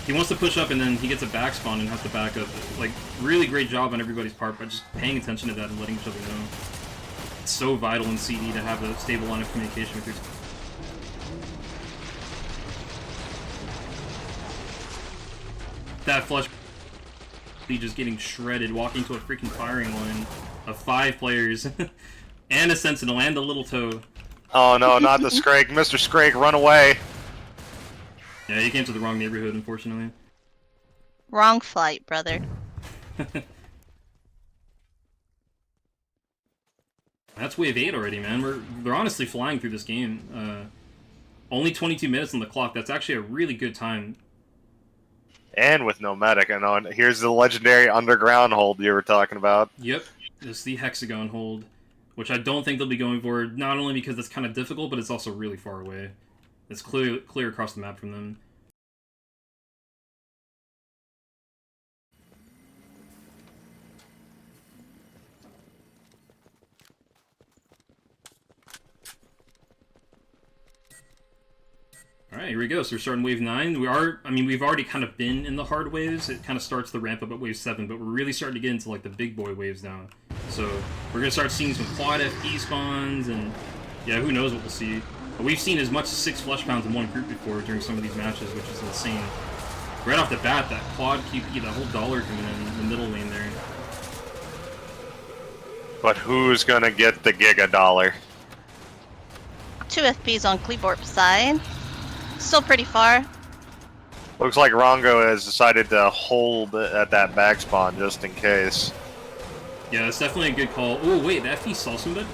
He wants to push up and then he gets a back spawn and has to back up. Like, really great job on everybody's part by just paying attention to that and letting each other know. It's so vital in CD to have a stable line of communication with your team. That flush, he just getting shredded, walking to a freaking firing line of 5 players, and a Sentinel, and a little toe. Oh no, not the Scrake. Mr. Scrake, run away. Yeah, he came to the wrong neighborhood, unfortunately. Wrong flight, brother. That's wave 8 already, man. They're honestly flying through this game. Only 22 minutes on the clock. That's actually a really good time. And with no medic, I know. And here's the legendary underground hold you were talking about. Yep, it's the hexagon hold, which I don't think they'll be going for. Not only because it's kind of difficult, but it's also really far away. It's clear across the map from them. Alright, here we go. So we're starting wave 9. We've already kind of been in the hard waves. It kind of starts the ramp up at wave 7, but we're really starting to get into like the big boy waves now. So we're going to start seeing some quad FP spawns, and yeah, who knows what we'll see. But we've seen as much as 6 flesh pounds in one group before during some of these matches, which is insane. Right off the bat, that quad QP, that whole dollar coming in the middle lane there. But who's gonna get the Giga Dollar? 2 FPs on Kleeborp's side. Still pretty far. Looks like wRongo has decided to hold at that back spawn just in case. Yeah, that's definitely a good call. Oh, wait, the FP saw somebody?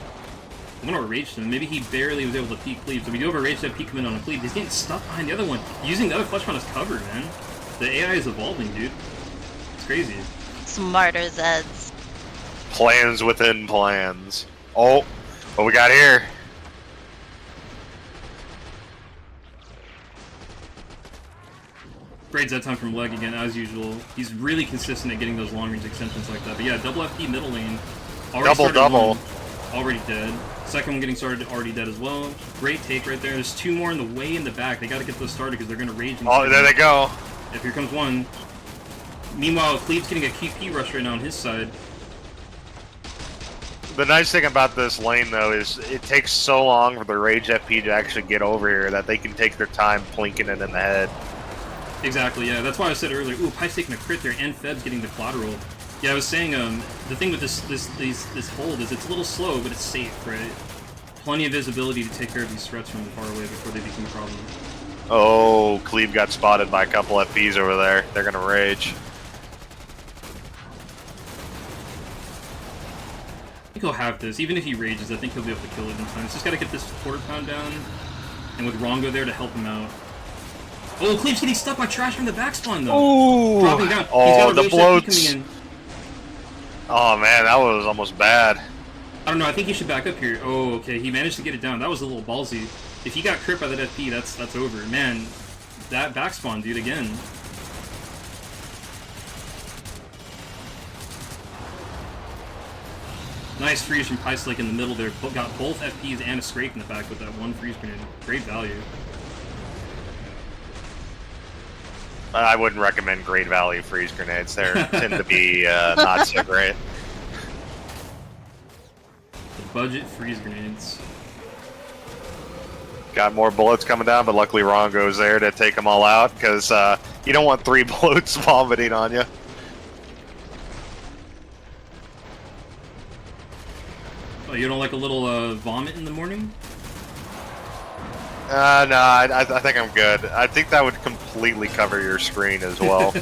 I'm gonna rage him. Maybe he barely was able to peek Cleave. So we do have a rage FP come in on a Cleave. He's getting stuck behind the other one. Using the other flesh pound as cover, man. The AI is evolving, dude. It's crazy. Smarter Zeds. Plans within plans. Oh, what we got here? Great Z time from Leg again, as usual. He's really consistent at getting those long range extensions like that. But yeah, double FP middle lane. Double. Already dead. Second one getting started, already dead as well. Great take right there. There's 2 more in the way in the back. They got to get those started because they're going to rage. Oh, there they go. If here comes one. Meanwhile, Cleave's getting a QP rush right now on his side. The nice thing about this lane, though, is it takes so long for the Rage FP to actually get over here that they can take their time plinking it in the head. Exactly, yeah. That's why I said earlier, ooh, Pi's taking a crit there, and Febbs getting the collateral. Yeah, I was saying, the thing with this hold is it's a little slow, but it's safe, right? Plenty of visibility to take care of these threats from far away before they become a problem. Oh, Cleve got spotted by a couple FPs over there. They're gonna rage. I think he'll have this. Even if he rages, I think he'll be able to kill it in time. He's just gotta get this quarter pound down, and with wRongo there to help him out. Oh, Cleve's getting stuck by trash from the back spawn, though. Ooh! Dropping down. Oh, He's got a the rage bloats. coming in. Oh man, that was almost bad. I don't know, I think he should back up here. Oh, okay, he managed to get it down. That was a little ballsy. If he got crit by that FP, that's over. Man, that back spawn, dude, again. Nice freeze from piselake in the middle there. Got both FPs and a scrape in the back with that one freeze grenade. Great value. I wouldn't recommend great value freeze grenades. They tend to be not so great. The budget freeze grenades. Got more bullets coming down, but luckily wRongo's there to take them all out because you don't want 3 bullets vomiting on you. Oh, you don't like a little vomit in the morning? No, I think I'm good. I think that would completely cover your screen as well.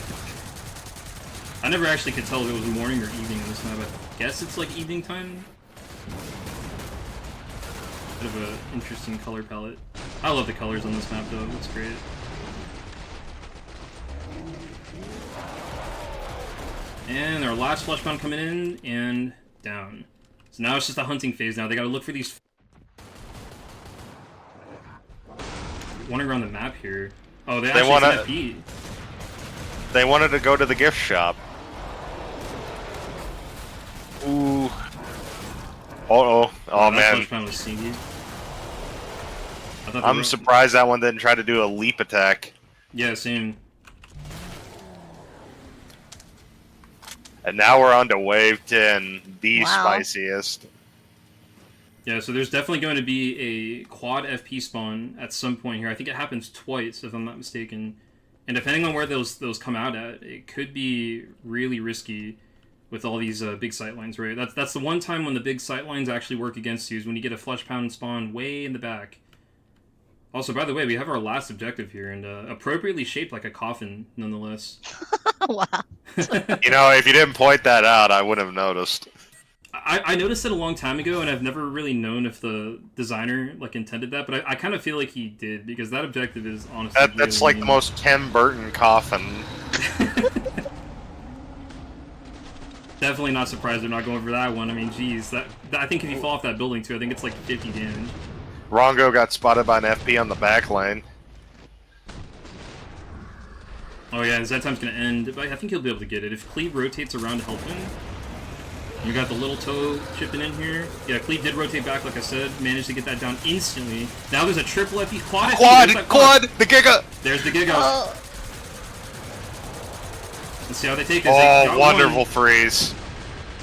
I never actually could tell if it was morning or evening on this map. I guess it's like evening time. Bit of an interesting color palette. I love the colors on this map though, it looks great. And our last flesh pound coming in and down. So now it's just a hunting phase now. They gotta look for these. Wandering around the map here. Oh, they actually wanna- FP. They wanted to go to the gift shop. Ooh. Uh-oh. Oh, that man. flesh pound was sneaky. I thought they I'm were- surprised that one didn't try to do a leap attack. Yeah, same. And now we're on to wave 10, the Wow. spiciest. Yeah, so there's definitely going to be a quad FP spawn at some point here. I think it happens twice, if I'm not mistaken. And depending on where those come out at, it could be really risky with all these big sightlines, right? That's the one time when the big sightlines actually work against you, is when you get a flesh pound spawn way in the back. Also, by the way, we have our last objective here, and appropriately shaped like a coffin, nonetheless. Wow. You know, if you didn't point that out, I wouldn't have noticed. I noticed it a long time ago, and I've never really known if the designer like intended that, but I kind of feel like he did, because that objective is honestly That's really like the most Tim Burton coffin. Definitely not surprised they're not going for that one. I mean, geez, I think if you fall off that building too, I think it's like 50 damage. wRongo got spotted by an FP on the back lane. Oh yeah, his time's gonna end, but I think he'll be able to get it. If Cleve rotates around to help him, you got the little toe chipping in here. Yeah, Cleve did rotate back, like I said, managed to get that down instantly. Now there's a triple FP quad. Quad! The Giga! There's the Giga. Oh, Let's see how they take it. Oh, wonderful freeze.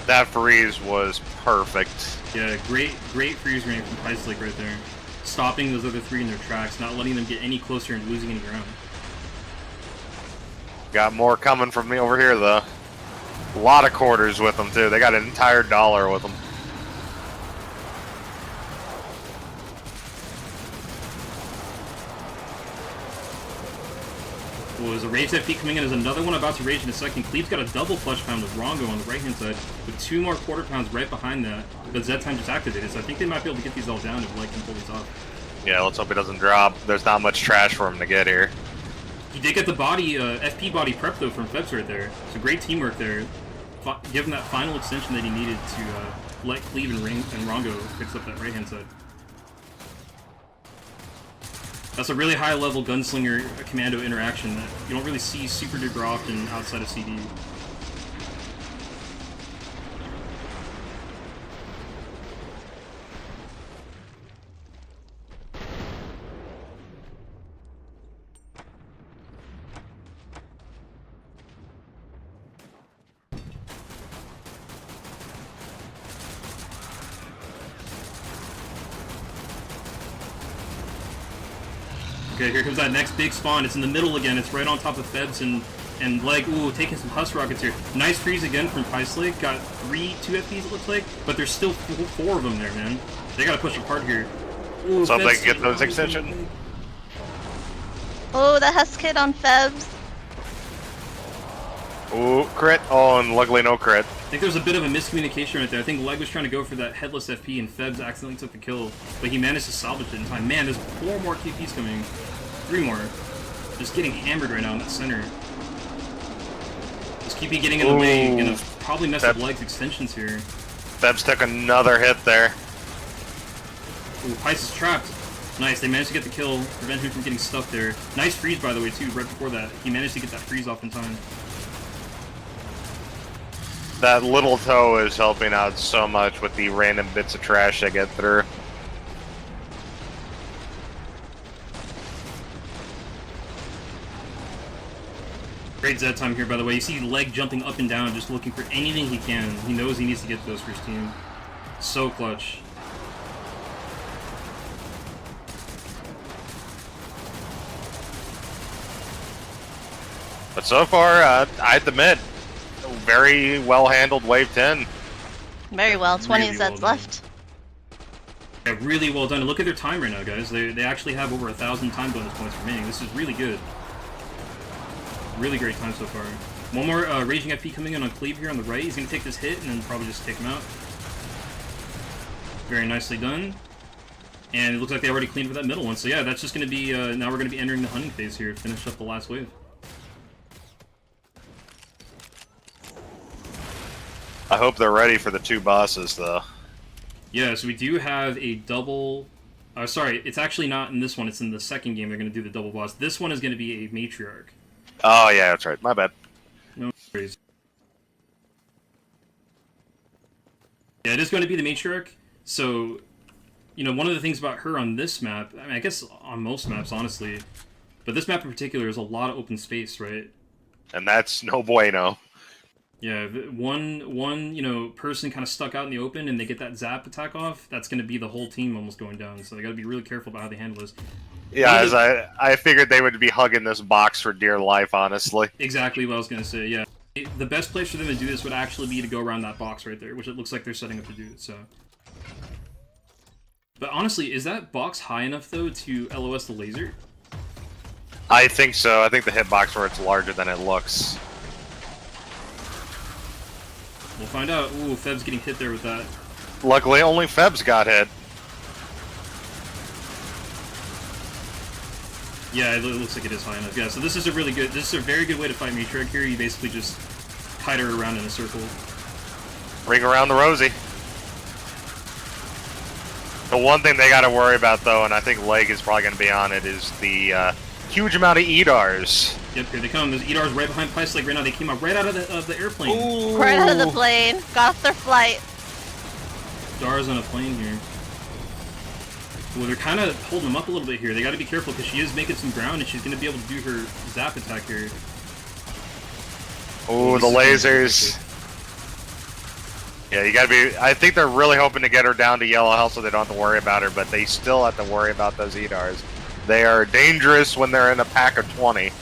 That freeze was perfect. Yeah, great freeze grenade from piselake right there. stopping those other three in their tracks, not letting them get any closer and losing any ground. Got more coming from me over here, though. A lot of quarters with them, too. They got an entire dollar with them. Well, there's a rage FP coming in. There's another one about to rage in a second. Kleeb's got a double flush pound with wRongo on the right-hand side, with 2 more quarter pounds right behind that. But Z time just activated, so I think they might be able to get these all down if Leg can pull these off. Yeah, let's hope he doesn't drop. There's not much trash for him to get here. He did get the body, FP body prep though from febbs right there. So great teamwork there. Give him that final extension that he needed to let Kleeb and wRongo fix up that right-hand side. That's a really high-level gunslinger commando interaction that you don't really see super duper often outside of CD. Okay, here comes that next big spawn. It's in the middle again. It's right on top of febbs and Leg. Ooh, taking some husk rockets here. Nice freeze again from piselake. Got 2 FPs it looks like, but there's still 4 of them there, man. They gotta push apart here. Ooh, So if they febbs- can get those extensions. Oh, the husk hit on febbs. Ooh, crit. Oh, and luckily no crit. I think there was a bit of a miscommunication right there. I think Leg was trying to go for that headless FP and febbs accidentally took the kill, but he managed to salvage it in time. Man, there's 4 more QPs coming. 3 more. Just getting hammered right now in that center. This QP getting in the way, gonna probably mess up Leg's extensions here. Febbs took another hit there. Ooh, Pice is trapped. Nice, they managed to get the kill, prevent him from getting stuck there. Nice freeze, by the way, too, right before that. He managed to get that freeze off in time. That little toe is helping out so much with the random bits of trash I get through. Great Z time here, by the way. You see Leg jumping up and down, just looking for anything he can. He knows he needs to get those for his team. So clutch. But so far, I admit, very well handled wave 10. Very well. 20 Really Zeds well done. left. Yeah, really well done. And look at their time right now, guys. They actually have over 1,000 time bonus points remaining. This is really good. Really great time so far. One more Raging FP coming in on Kleeb here on the right. He's going to take this hit and then probably just take him out. Very nicely done. And it looks like they already cleaned for that middle one. So yeah, that's just going to be, now we're going to be entering the hunting phase here to finish up the last wave. I hope they're ready for the 2 bosses, though. Yeah, so we do have a double... sorry, it's actually not in this one. It's in the second game they're going to do the double boss. This one is going to be a matriarch. Oh, yeah, that's right. My bad. No worries. Yeah, it is going to be the matriarch. So, you know, one of the things about her on this map, I mean, I guess on most maps, honestly, but this map in particular is a lot of open space, right? And that's no bueno. Yeah, one you know, person kind of stuck out in the open and they get that zap attack off, that's going to be the whole team almost going down. So they got to be really careful about how they handle this. Yeah, as I figured they would be hugging this box for dear life, honestly. Exactly what I was going to say, yeah. The best place for them to do this would actually be to go around that box right there, which it looks like they're setting up to do, so... But honestly, is that box high enough, though, to LOS the laser? I think so. I think the hitbox where it's larger than it looks. We'll find out. Ooh, Febb's getting hit there with that. Luckily, only Febbs got hit. Yeah, it looks like it is high enough. Yeah, so this is a very good way to fight Matriarch here. You basically just kite her around in a circle. Ring around the rosy. The one thing they got to worry about, though, and I think Leg is probably going to be on it, is the huge amount of EDARs. Yep, here they come. There's EDARs right behind piselake right now. They came out right out of the airplane. Ooh. Right out of the plane. Got off their flight. Dara's on a plane here. Well, they're kind of holding them up a little bit here. They got to be careful because she is making some ground and she's going to be able to do her zap attack here. Ooh, the lasers. Yeah, you gotta be. I think they're really hoping to get her down to yellow health so they don't have to worry about her, but they still have to worry about those Edars. They are dangerous when they're in a pack of 20.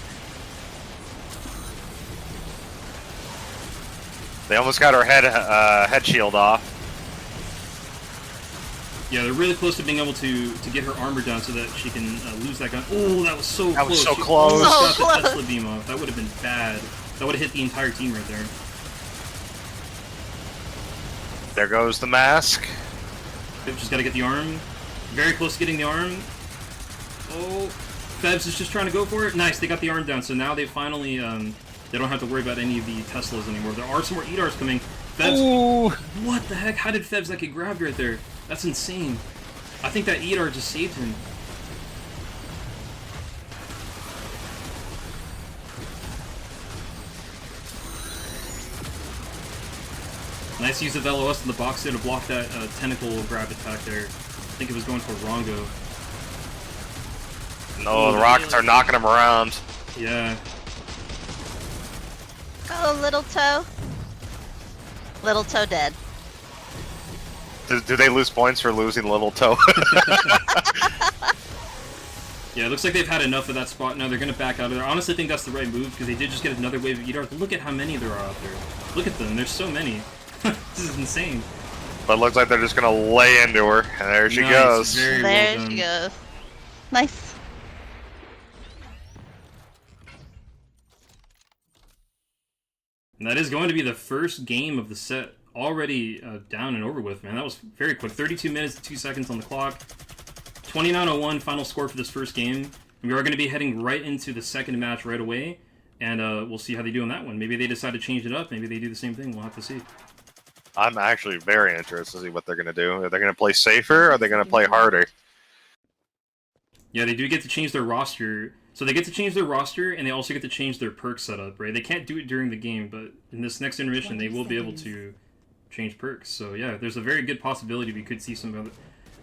They almost got her head shield off. Yeah, they're really close to being able to get her armor down so that she can lose that gun. Oh, that was so close. That was so She close. almost So got the close. Tesla beam off. That would have been bad. That would have hit the entire team right there. There goes the mask. They've just got to get the arm. Very close to getting the arm. Oh, febbs is just trying to go for it. Nice, they got the arm down. So now they finally, they don't have to worry about any of the Teslas anymore. There are some more Edars coming. Febbs, Ooh. what the heck? How did febbs that get grabbed right there? That's insane. I think that Edar just saved him. Nice use of LOS in the box there to block that tentacle grab attack there. I think it was going for wRongo. No, the rockets are knocking him around. Yeah. Go, little toe. Little toe dead. Do they lose points for losing Little Toe? Yeah, it looks like they've had enough of that spot now. They're going to back out of there. I honestly think that's the right move because they did just get another wave of Edars. Look at how many there are out there. Look at them. There's so many. This is insane. But it looks like they're just gonna lay into her, and there she Nice, goes. very There well she done. goes. Nice. And that is going to be the first game of the set already down and over with, man. That was very quick. 32 minutes and 2 seconds on the clock. 29:01 final score for this first game. And we are going to be heading right into the second match right away. And we'll see how they do on that one. Maybe they decide to change it up. Maybe they do the same thing. We'll have to see. I'm actually very interested to see what they're gonna do. Are they gonna play safer, or are they gonna play harder? Yeah, they do get to change their roster. So they get to change their roster, and they also get to change their perk setup, right? They can't do it during the game, but in this next intermission, they will be able to change perks. So yeah, there's a very good possibility we could see some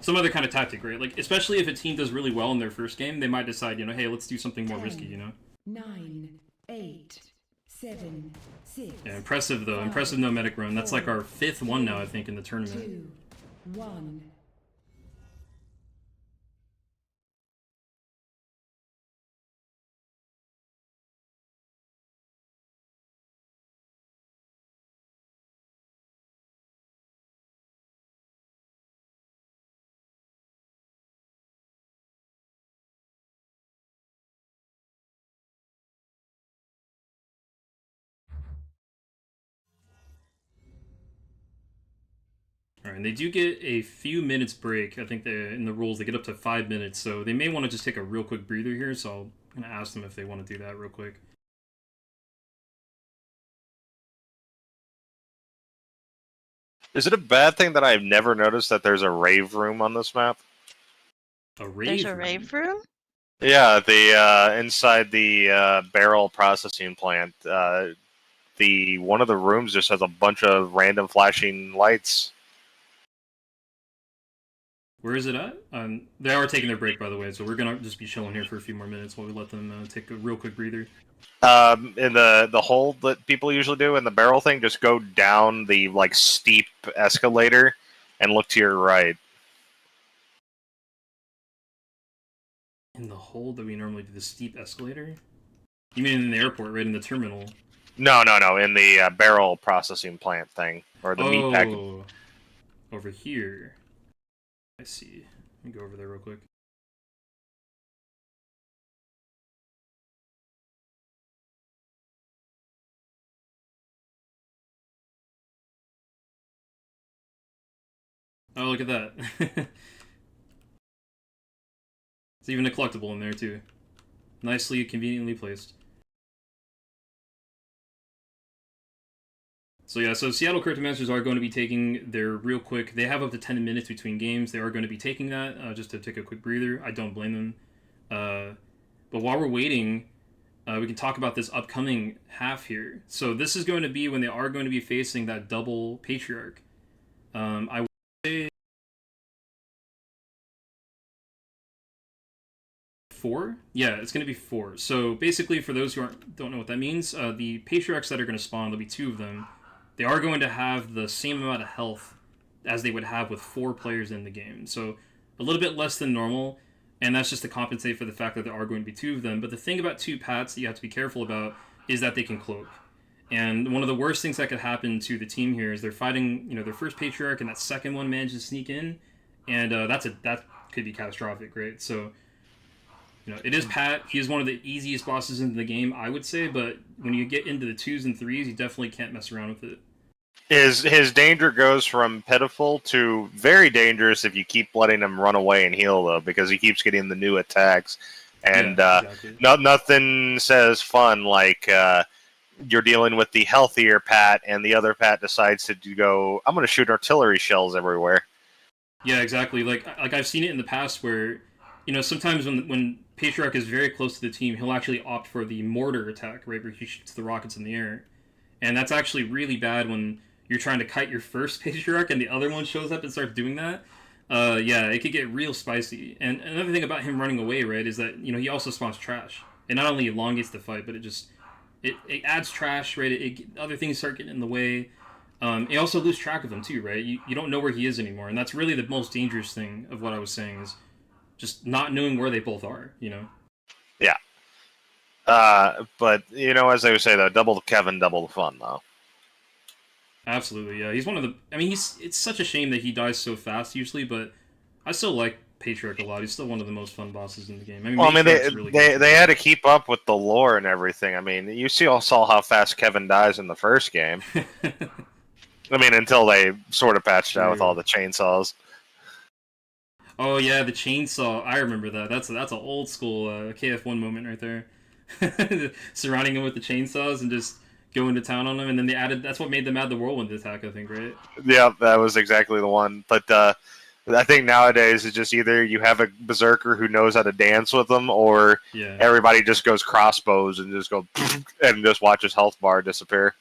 other kind of tactic, right? Like, especially if a team does really well in their first game, they might decide, hey, let's do something more risky, 9, 8, 7, 6. Yeah, impressive though. Impressive no medic run. That's like our 5th one now, I think, in the tournament. 2, 1. Alright, and they do get a few minutes break. I think in the rules they get up to 5 minutes, so they may want to just take a real quick breather here, so I'm going to ask them if they want to do that real quick. Is it a bad thing that I've never noticed that there's a rave room on this map? There's a rave room? Yeah, the inside the barrel processing plant. One of the rooms just has a bunch of random flashing lights. Where is it at? They are taking their break, by the way, so we're going to just be chilling here for a few more minutes while we let them take a real quick breather. In the hole that people usually do in the barrel thing, just go down the steep escalator and look to your right. In the hole that we normally do, the steep escalator? You mean in the airport, right in the terminal? No, in the barrel processing plant thing, or the meat pack. Over here. I see. Let me go over there real quick. Oh, look at that. It's even a collectible in there, too. Nicely, conveniently placed. So yeah, so Seattle Cryptomancers are going to be taking their real quick... They have up to 10 minutes between games. They are going to be taking that just to take a quick breather. I don't blame them. But while we're waiting, we can talk about this upcoming half here. So this is going to be when they are going to be facing that double Patriarch. I would say... 4? Yeah, it's going to be 4. So basically, for those who don't know what that means, the Patriarchs that are going to spawn, there'll be 2 of them. they are going to have the same amount of health as they would have with 4 players in the game. So a little bit less than normal, and that's just to compensate for the fact that there are going to be 2 of them. But the thing about 2 Pats that you have to be careful about is that they can cloak. And one of the worst things that could happen to the team here is they're fighting, their first Patriarch, and that second one manages to sneak in, and that could be catastrophic, right? So, it is Pat. He is one of the easiest bosses in the game, I would say, but when you get into the 2s and 3s, you definitely can't mess around with it. His danger goes from pitiful to very dangerous if you keep letting him run away and heal, though, because he keeps getting the new attacks. And exactly. nothing says fun like you're dealing with the healthier Pat, and the other Pat decides to go, I'm going to shoot artillery shells everywhere. Yeah, exactly. Like I've seen it in the past where, sometimes when Patriarch is very close to the team, he'll actually opt for the mortar attack, right, where he shoots the rockets in the air. And that's actually really bad when you're trying to kite your first Patriarch and the other one shows up and starts doing that. It could get real spicy. And another thing about him running away, right, is that, he also spawns trash. It not only elongates the fight, but it adds trash, right? Other things start getting in the way. You also lose track of him too, right? You don't know where he is anymore, and that's really the most dangerous thing of what I was saying is just not knowing where they both are, Yeah. But, as I would say, though, double the Kevin, double the fun, though. Absolutely, yeah. He's one of the... I mean, it's such a shame that he dies so fast usually, but I still like Patriarch a lot. He's still one of the most fun bosses in the game. They had to keep up with the lore and everything. I mean, you saw how fast Kevin dies in the first game. I mean, until they sort of patched out with all the chainsaws. Oh yeah, the chainsaw. I remember that. That's an old school KF1 moment right there. Surrounding him with the chainsaws and just going to town on him, and then that's what made them add the whirlwind attack, I think, right? Yeah, that was exactly the one. But I think nowadays it's just either you have a berserker who knows how to dance with them, or everybody just goes crossbows and just and just watch his health bar disappear.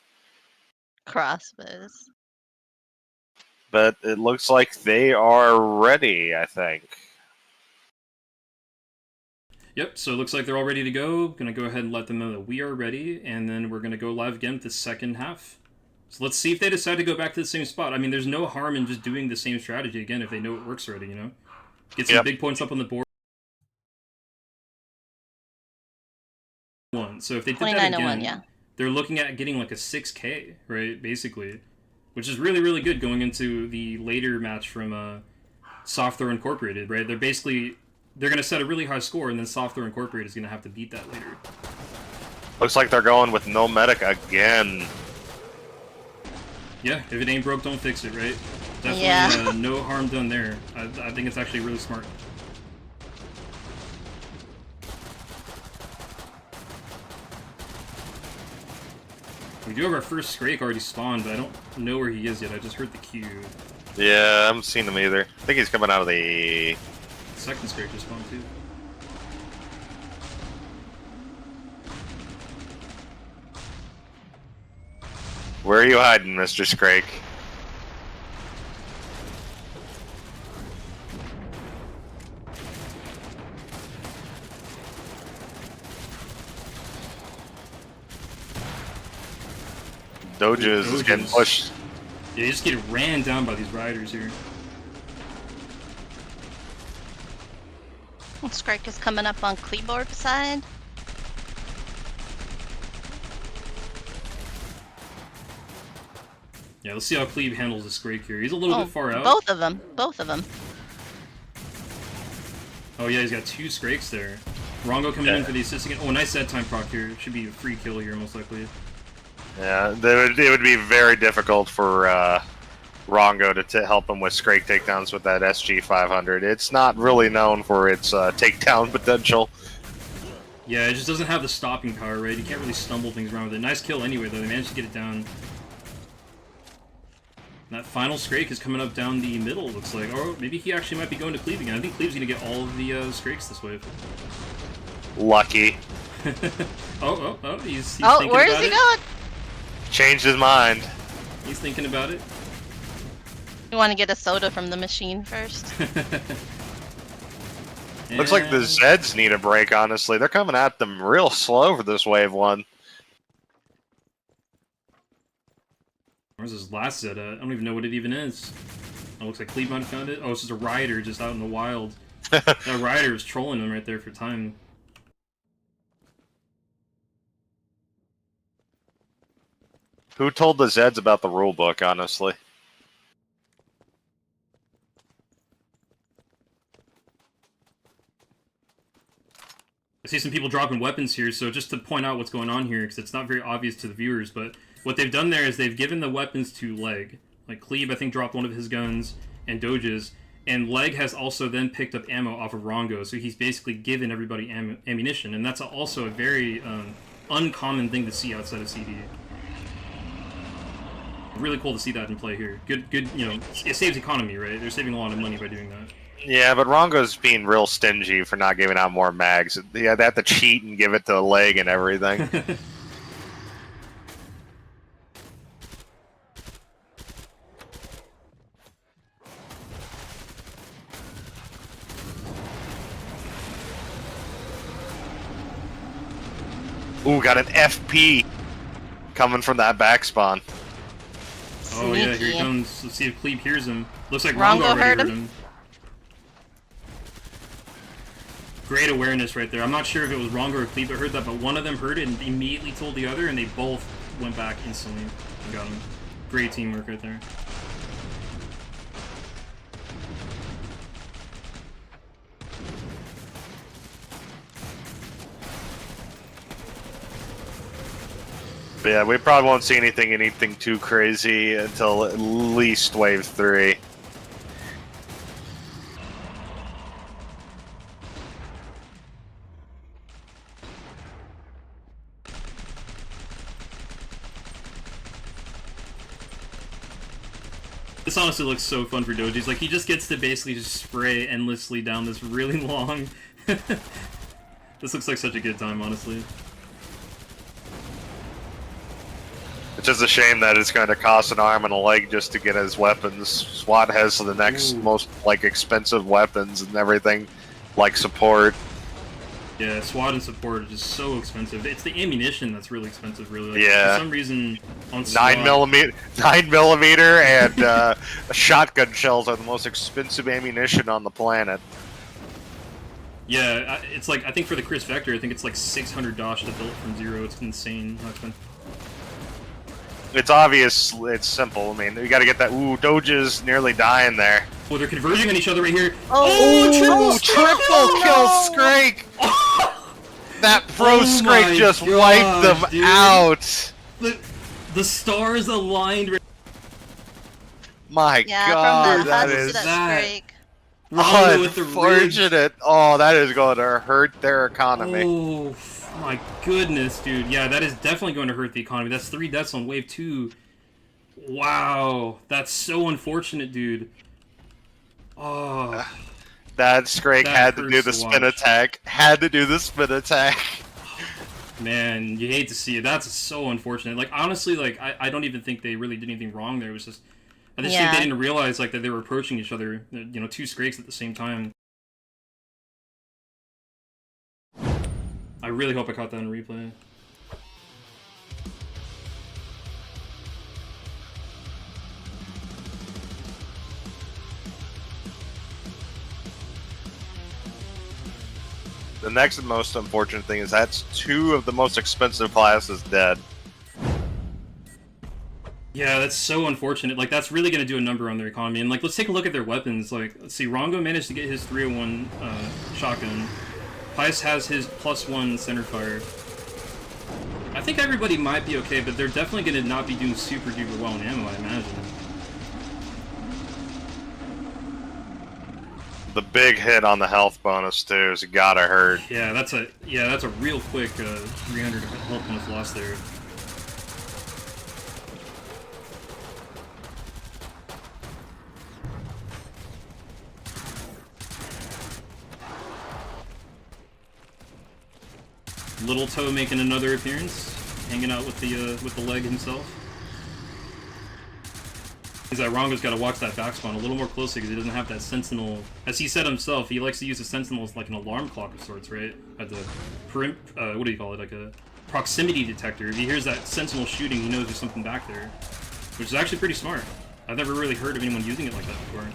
Crossbows. But it looks like they are ready, I think. Yep, so it looks like they're all ready to go. Gonna go ahead and let them know that we are ready, and then we're gonna go live again with the second half. So let's see if they decide to go back to the same spot. I mean, there's no harm in just doing the same strategy again if they know it works already, Get some big points up on the board. So if they did that again, they're looking at getting like a 6K, right, basically. Which is really, really good going into the later match from Soft Throw Incorporated, right? They're going to set a really high score, and then Soft Throw Incorporated is going to have to beat that later. Looks like they're going with no medic again. Yeah, if it ain't broke, don't fix it, right? Definitely no harm done there. I think it's actually really smart. We do have our first Scrake already spawned, but I don't know where he is yet. I just heard the cue. Yeah, I haven't seen him either. I think he's coming out of the... Second Scrake just spawned too. Where are you hiding, Mr. Scrake? Doegiz is getting pushed. Yeah, they just get ran down by these riders here. Scrake is coming up on Kleeborp side. Yeah, let's see how Kleeb handles the Scrake here. He's a little bit far out. Both of them. Oh yeah, he's got 2 Scrakes there. wRongo coming in for the assist again. Oh, nice set time proc here. Should be a free kill here, most likely. Yeah, it would be very difficult for wRongo to help him with Scrake takedowns with that SG-500. It's not really known for its takedown potential. Yeah, it just doesn't have the stopping power, right? You can't really stumble things around with it. Nice kill anyway, though. They managed to get it down. That final Scrake is coming up down the middle, looks like. Or maybe he actually might be going to Kleeb again. I think Kleeb's going to get all of the Scrakes this wave. Lucky. He's thinking about it. Where is he going? Changed his mind. He's thinking about it. You want to get a soda from the machine first? Looks like the Zeds need a break, honestly. They're coming at them real slow for this wave 1. Where's his last Zed at? I don't even know what it even is. It looks like Kleeborp found it. Oh, it's just a rider just out in the wild. That rider is trolling him right there for time. Who told the Zeds about the rule book, honestly? I see some people dropping weapons here, so just to point out what's going on here, because it's not very obvious to the viewers, but what they've done there is they've given the weapons to Leg. Like, Kleeb, I think, dropped one of his guns, and Doegiz, and Leg has also then picked up ammo off of wRongo, so he's basically given everybody ammunition, and that's also a very uncommon thing to see outside of CD. Really cool to see that in play here. Good, you know, it saves economy, right? They're saving a lot of money by doing that. Yeah, but wRongo's being real stingy for not giving out more mags. Yeah, they have to cheat and give it to Leg and everything. Ooh, got an FP coming from that back spawn. Oh yeah, here he comes. Let's see if Kleeb hears him. Looks like wRongo wRongo already heard heard him. him. Great awareness right there. I'm not sure if it was wRongo or Kleeb that heard that, but one of them heard it and immediately told the other, and they both went back instantly and got him. Great teamwork right there. But yeah, we probably won't see anything too crazy until at least Wave 3. This honestly looks so fun for Doegiz. Like, he just gets to basically just spray endlessly down this really long... This looks like such a good time, honestly. It's just a shame that it's going to cost an arm and a leg just to get his weapons. SWAT has the next most, like, expensive weapons and everything, like support. Yeah, SWAT and support are just so expensive. It's the ammunition that's really expensive, really. Like, Yeah. For some reason, on SWAT... 9mm and shotgun shells are the most expensive ammunition on the planet. Yeah, it's like, I think for the Chris Vector, I think it's like $600 to build from zero. It's insane how expensive. It's obvious, it's simple. I mean, you gotta get that. Ooh, Doegiz nearly dying there. Oh, they're converging on each other right here. Oh, Triple kill Scrake! That pro Scrake just wiped them dude. out! The stars aligned. My yeah, god, from the that husk is to that Scrake. wRongo with the rig. unfortunate. Oh, that is going to hurt their economy. Oh my goodness, dude. Yeah, that is definitely going to hurt the economy. That's 3 deaths on wave 2. Wow, that's so unfortunate, dude. Oh, That Scrake That had to do hurts the to spin watch. attack. Had to do the spin attack. man, you hate to see it. That's so unfortunate. Like, honestly, like, I don't even think they really did anything wrong there. It was just, I just think they didn't realize, like, that they were approaching each other, you know, 2 Scrakes at the same time. I really hope I caught that in replay. The next most unfortunate thing is that's 2 of the most expensive classes dead. Yeah, that's so unfortunate. Like, that's really going to do a number on their economy. And, like, let's take a look at their weapons. Like, let's see, wRongo managed to get his 301 shotgun. Pice has his +1 centerfire. I think everybody might be okay, but they're definitely going to not be doing super duper well in ammo, I imagine. The big hit on the health bonus too is gotta hurt. Yeah, that's a real quick 300 health bonus loss there. Little Toe making another appearance, hanging out with the leg himself. Is that wRongo's got to watch that backspawn a little more closely because he doesn't have that sentinel. As he said himself, he likes to use the sentinel as like an alarm clock of sorts, right? At the what do you call it? Like a proximity detector. If he hears that sentinel shooting, he knows there's something back there. which is actually pretty smart. I've never really heard of anyone using it like that before.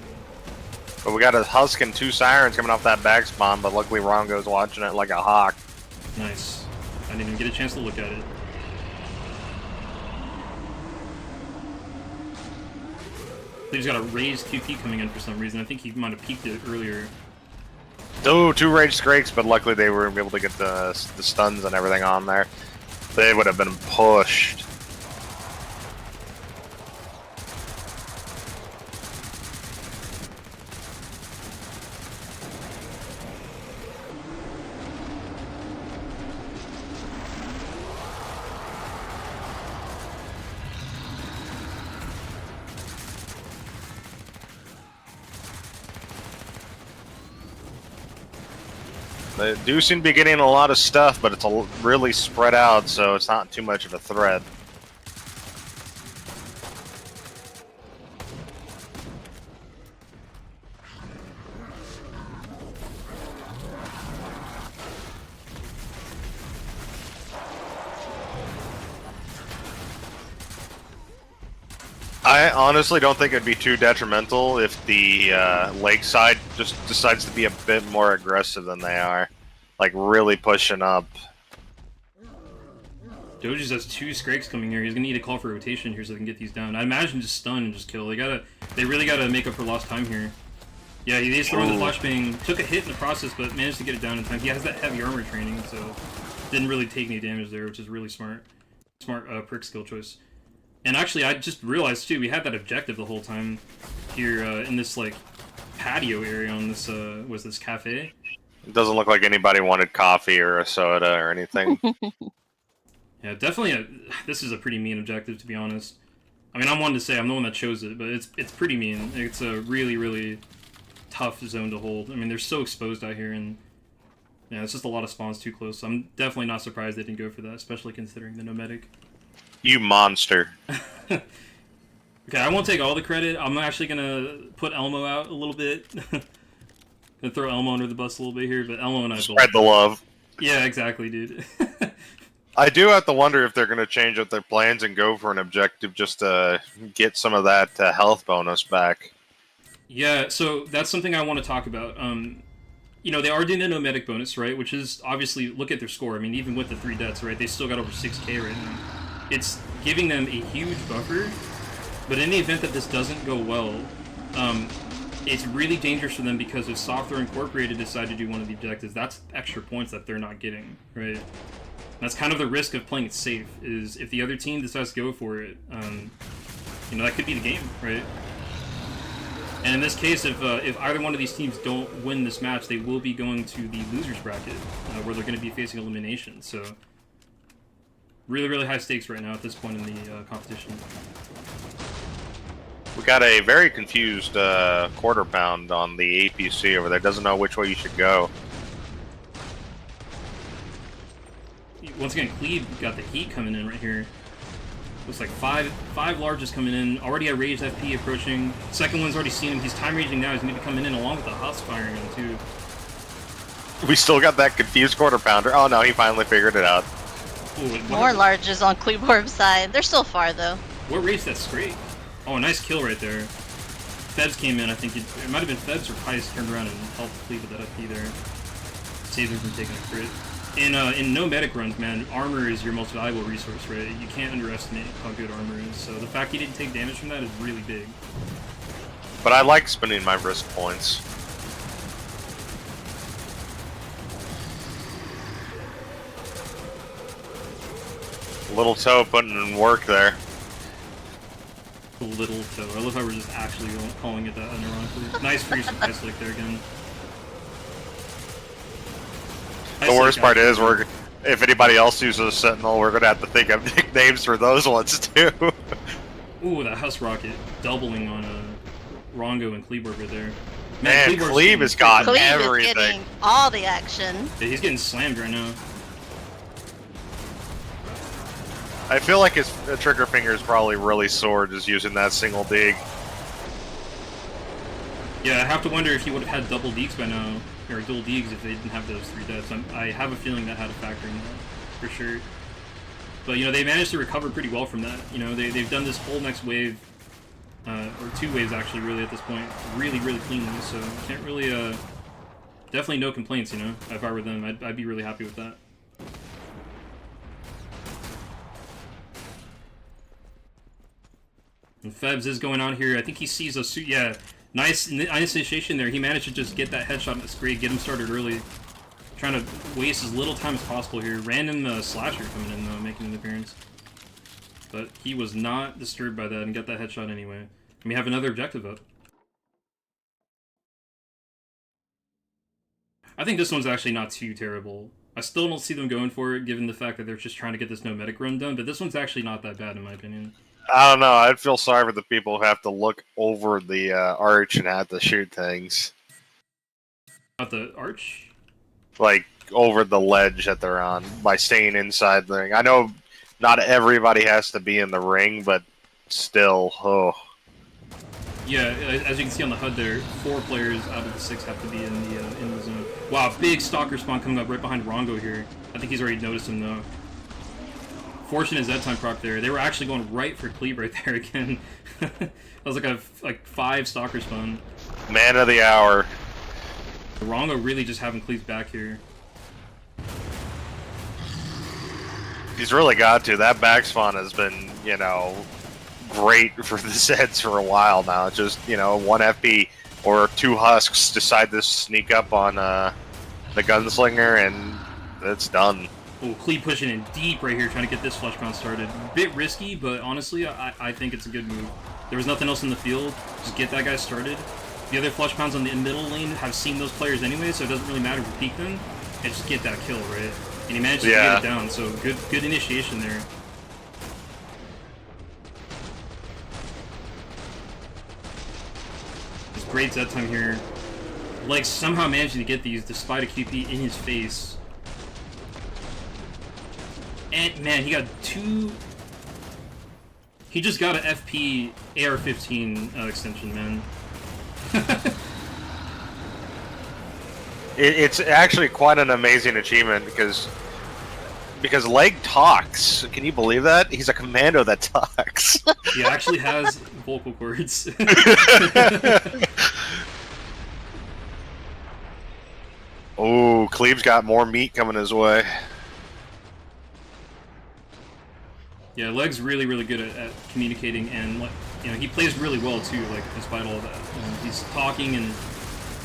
But we got a Husk and 2 Sirens coming off that back spawn, but luckily wRongo's watching it like a hawk. Nice. I didn't even get a chance to look at it. He's got a raised QP coming in for some reason. I think he might have peeked it earlier. Oh, 2 Rage Scrakes, but luckily they were able to get the stuns and everything on there. They would have been pushed. They do seem to be getting a lot of stuff, but it's really spread out, so it's not too much of a threat. I honestly don't think it'd be too detrimental if the lakeside just decides to be a bit more aggressive than they are. Like, really pushing up. Doegiz has 2 Scrakes coming here. He's gonna need a call for rotation here so they can get these down. I imagine just stun and just kill. They really gotta make up for lost time here. Yeah, he's throwing the flashbang. Took a hit in the process, but managed to get it down in time. He has that heavy armor training, so didn't really take any damage there, which is really smart. Smart perk skill choice. And actually, I just realized too, we had that objective the whole time here in this like patio area on this was this cafe. It doesn't look like anybody wanted coffee or a soda or anything. Yeah, definitely. This is a pretty mean objective, to be honest. I mean, I'm one to say I'm the one that chose it, but it's pretty mean. It's a really tough zone to hold. I mean, they're so exposed out here, and yeah, it's just a lot of spawns too close. So I'm definitely not surprised they didn't go for that, especially considering the nomadic. You monster. Okay, I won't take all the credit. I'm actually gonna put Elmo out a little bit. Gonna throw Elmo under the bus a little bit here, but Elmo and I Spread the love. Yeah, exactly, dude. I do have to wonder if they're going to change up their plans and go for an objective just to get some of that health bonus back. Yeah, so that's something I want to talk about. You know, they are doing the nomadic bonus, right? Which is obviously, look at their score. I mean, even with the 3 deaths, right? They still got over 6k right now. It's giving them a huge buffer, but in the event that this doesn't go well, it's really dangerous for them because if Software Incorporated decide to do one of the objectives, that's extra points that they're not getting, right? That's kind of the risk of playing it safe, is if the other team decides to go for it, you know, that could be the game, right? And in this case, if either one of these teams don't win this match, they will be going to the losers bracket, where they're going to be facing elimination. So, really high stakes right now at this point in the competition. We got a very confused quarter pound on the APC over there. Doesn't know which way you should go. Once again, Kleeborp got the heat coming in right here. Looks like five larges coming in. Already a raised FP approaching. Second one's already seen him. He's time raging now. He's going to be coming in along with the Husk firing him too. We still got that confused quarter pounder. Oh no, he finally figured it out. Ooh, More larges on Kleeborp's side. They're still far though. What raised that Scrake? Oh, a nice kill right there. Febbs came in. I think it might have been Febbs or Pice turned around and helped Kleeborp with that FP there. Saved him from taking a crit. In nomadic runs, man, armor is your most valuable resource, right? You can't underestimate how good armor is. So the fact he didn't take damage from that is really big. But I like spending my risk points. Little Toe putting in work there. Little Toe. I love how we're just actually calling it that unironically. Nice freeze from piselake there again. The worst part is, if anybody else uses a Sentinel, we're going to have to think of nicknames for those ones too. Ooh, that Husk Rocket doubling on wRongo and Kleeborp right there. Man, Kleeborp has got Kleeborp everything. is getting all the action. Yeah, he's getting slammed right now. I feel like his trigger finger is probably really sore just using that single dig. Yeah, I have to wonder if he would have had double deeks by now, or dual deeks if they didn't have those 3 deaths. I have a feeling that had a factor in that, for sure. But, you know, they managed to recover pretty well from that. You know, they've done this whole next wave, or 2 waves actually, really, at this point, really, really cleanly. So, can't really, definitely no complaints, you know, if I were them. I'd be really happy with that. And Febbs is going on here. I think he sees a suit. Yeah, nice initiation there. He managed to just get that headshot. That's great. Get him started early. Trying to waste as little time as possible here. Random slasher coming in though, making an appearance. But he was not disturbed by that and got that headshot anyway. And we have another objective up. I think this one's actually not too terrible. I still don't see them going for it, given the fact that they're just trying to get this nomadic run done, but this one's actually not that bad in my opinion. I don't know. I'd feel sorry for the people who have to look over the arch and have to shoot things. Not the arch? Like, over the ledge that they're on by staying inside the ring. I know not everybody has to be in the ring, but still, oh. Yeah, as you can see on the HUD there, 4 players out of the 6 have to be in the zone. Wow, big stalker spawn coming up right behind wRongo here. I think he's already noticed him though. Fortunate Z time proc there. They were actually going right for Kleeborp right there again. That was like 5 stalker spawn. Man of the hour. wRongo really just having Kleeborp back here. He's really got to. That back spawn has been, you know, great for the Zeds for a while now. Just, you know, 1 FP or 2 husks decide to sneak up on the gunslinger and it's done. Oh, Kleeborp pushing in deep right here, trying to get this flush pound started. Bit risky, but honestly, I think it's a good move. There was nothing else in the field. Just get that guy started. The other flush pounds on the middle lane have seen those players anyway, so it doesn't really matter if you peek them. And just get that kill, right? And he managed to get it down, so good initiation there. It's great Z time here. Like, somehow managing to get these despite a QP in his face. And, man, he got 2... He just got an FP AR-15 extension, man. It's actually quite an amazing achievement because Leg talks. Can you believe that? He's a commando that talks. He actually has vocal cords. Oh, Kleebor's got more meat coming his way. Yeah, Leg's really, really good at communicating, and you know, he plays really well too. Like, despite all of that, he's talking and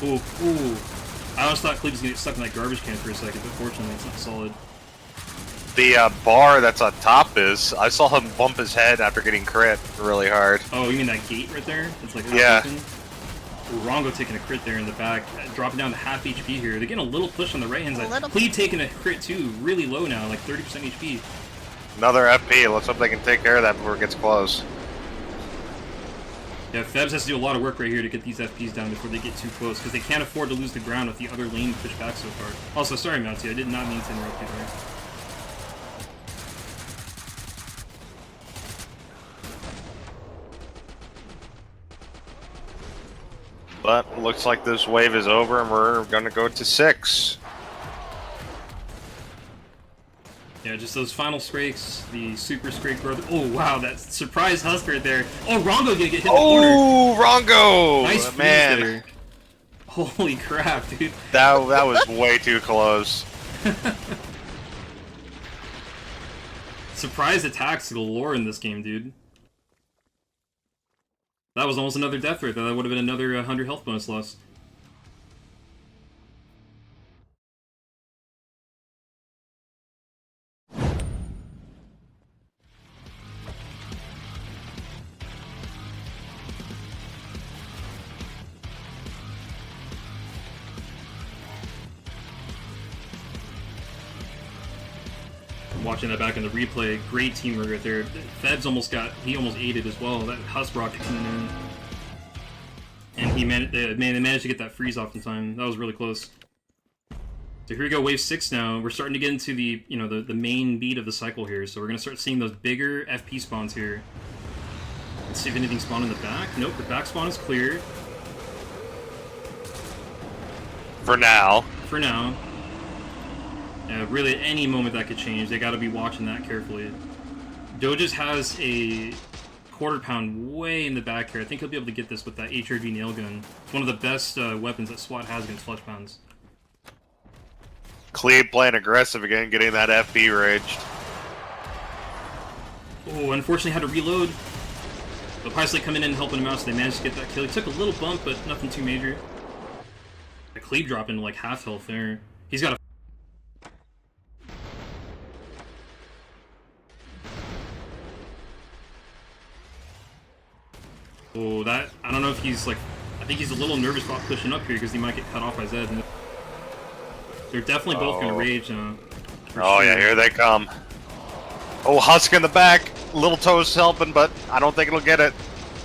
ooh. I always thought Kleebor's gonna get stuck in that garbage can for a second, but fortunately, it's not solid. The bar that's on top is. I saw him bump his head after getting crit really hard. Oh, you mean that gate right there? It's like yeah. wRongo taking a crit there in the back, dropping down to half HP here. They're getting a little push on the right hand side. Kleeborp taking a crit too, really low now, like 30% HP. Another FP. Let's hope they can take care of that before it gets close. Yeah, Febbs has to do a lot of work right here to get these FPs down before they get too close, because they can't afford to lose the ground with the other lane pushed back so far. Also, sorry, MeowTea, I did not mean to interrupt you there. But looks like this wave is over and we're going to go to 6. Yeah, just those final scrakes, the super scrake brother. Oh, wow, that surprise husk right there. Oh, wRongo gonna get hit in the corner. Oh, wRongo! Nice man. there. Holy crap, dude. That was way too close. Surprise attacks galore in this game, dude. That was almost another death rate, though. That would have been another 100 health bonus loss. Watching that back in the replay, great teamwork right there. Febbs almost ate it as well. That husk rocket coming in, and they managed to get that freeze off in time. That was really close. So here we go, wave 6 now. We're starting to get into the the main beat of the cycle here. So we're gonna start seeing those bigger FP spawns here. Let's see if anything spawned in the back. Nope, the back spawn is clear. For now. For now. Really, at any moment that could change. They got to be watching that carefully. Doegiz has a quarter pound way in the back here. I think he'll be able to get this with that HRV nail gun. It's one of the best weapons that SWAT has against flesh pounds. Kleeb playing aggressive again, getting that FB raged. Oh, unfortunately had to reload. But piselake coming in and helping him out, so they managed to get that kill. He took a little bump, but nothing too major. The Kleeb dropping to like half health there. He's got a... Oh, that... I don't know if he's like... I think he's a little nervous about pushing up here because he might get cut off by Zed. They're definitely both going to rage now. Oh, yeah, here they come. Oh, Husk in the back. Little Toes helping, but I don't think it'll get it.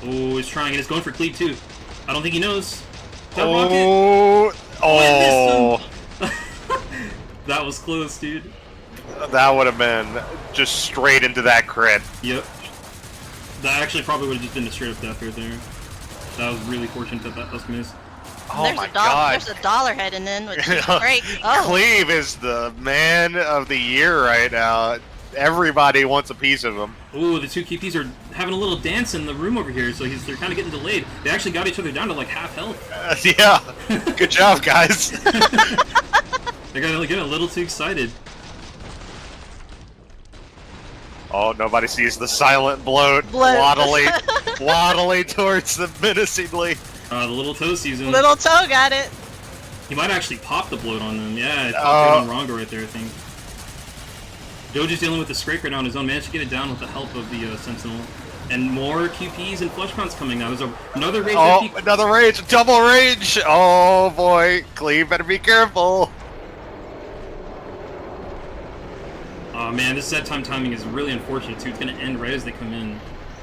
Oh, he's trying, and it's going for Kleeb too. I don't think he knows. That rocket. Oh. That was close, dude. That would have been just straight into that crit. Yep. That actually probably would have just been a straight up death right there. That was really fortunate that that Husk missed. Oh my god. There's a dollar heading in, which is great. Oh. Kleeb is the man of the year right now. Everybody wants a piece of him. Ooh, the two QPs are having a little dance in the room over here, so they're kind of getting delayed. They actually got each other down to like half health. Yeah, good job, guys. They're getting a little too excited. Oh, nobody sees the silent bloat. Waddling towards them menacingly. The little toe season. Little toe got it. He might actually pop the bloat on them. Yeah, it popped right on wRongo right there, I think. Doegiz dealing with the scrape right now on his own. Managed to get it down with the help of the Sentinel. And more QPs and flesh pounds coming now. There's another rage. Oh, another rage. Double rage. Oh, boy. Kleeb, better be careful. Oh, man, this set time timing is really unfortunate, too. It's going to end right as they come in.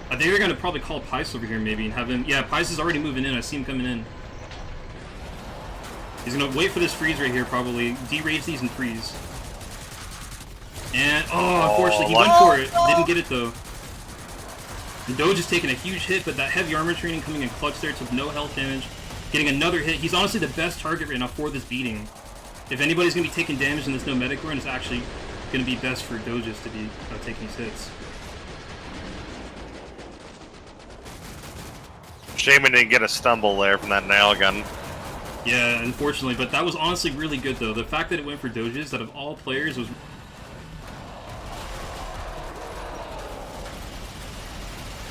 I think they're going to probably call Pice over here, maybe, and have him... Yeah, Pice is already moving in. I see him coming in. He's going to wait for this freeze right here, probably. De-rage these and freeze. And, unfortunately, he went for it. Didn't get it, though. The Doge is taking a huge hit, but that heavy armor training coming in clutch there took no health damage. Getting another hit. He's honestly the best target right now for this beating. If anybody's going to be taking damage in this no medic run, it's actually going to be best for Doegiz to be taking these hits. Shame we didn't get a stumble there from that nail gun. Yeah, unfortunately, but that was honestly really good, though. The fact that it went for Doegiz, out of all players, was...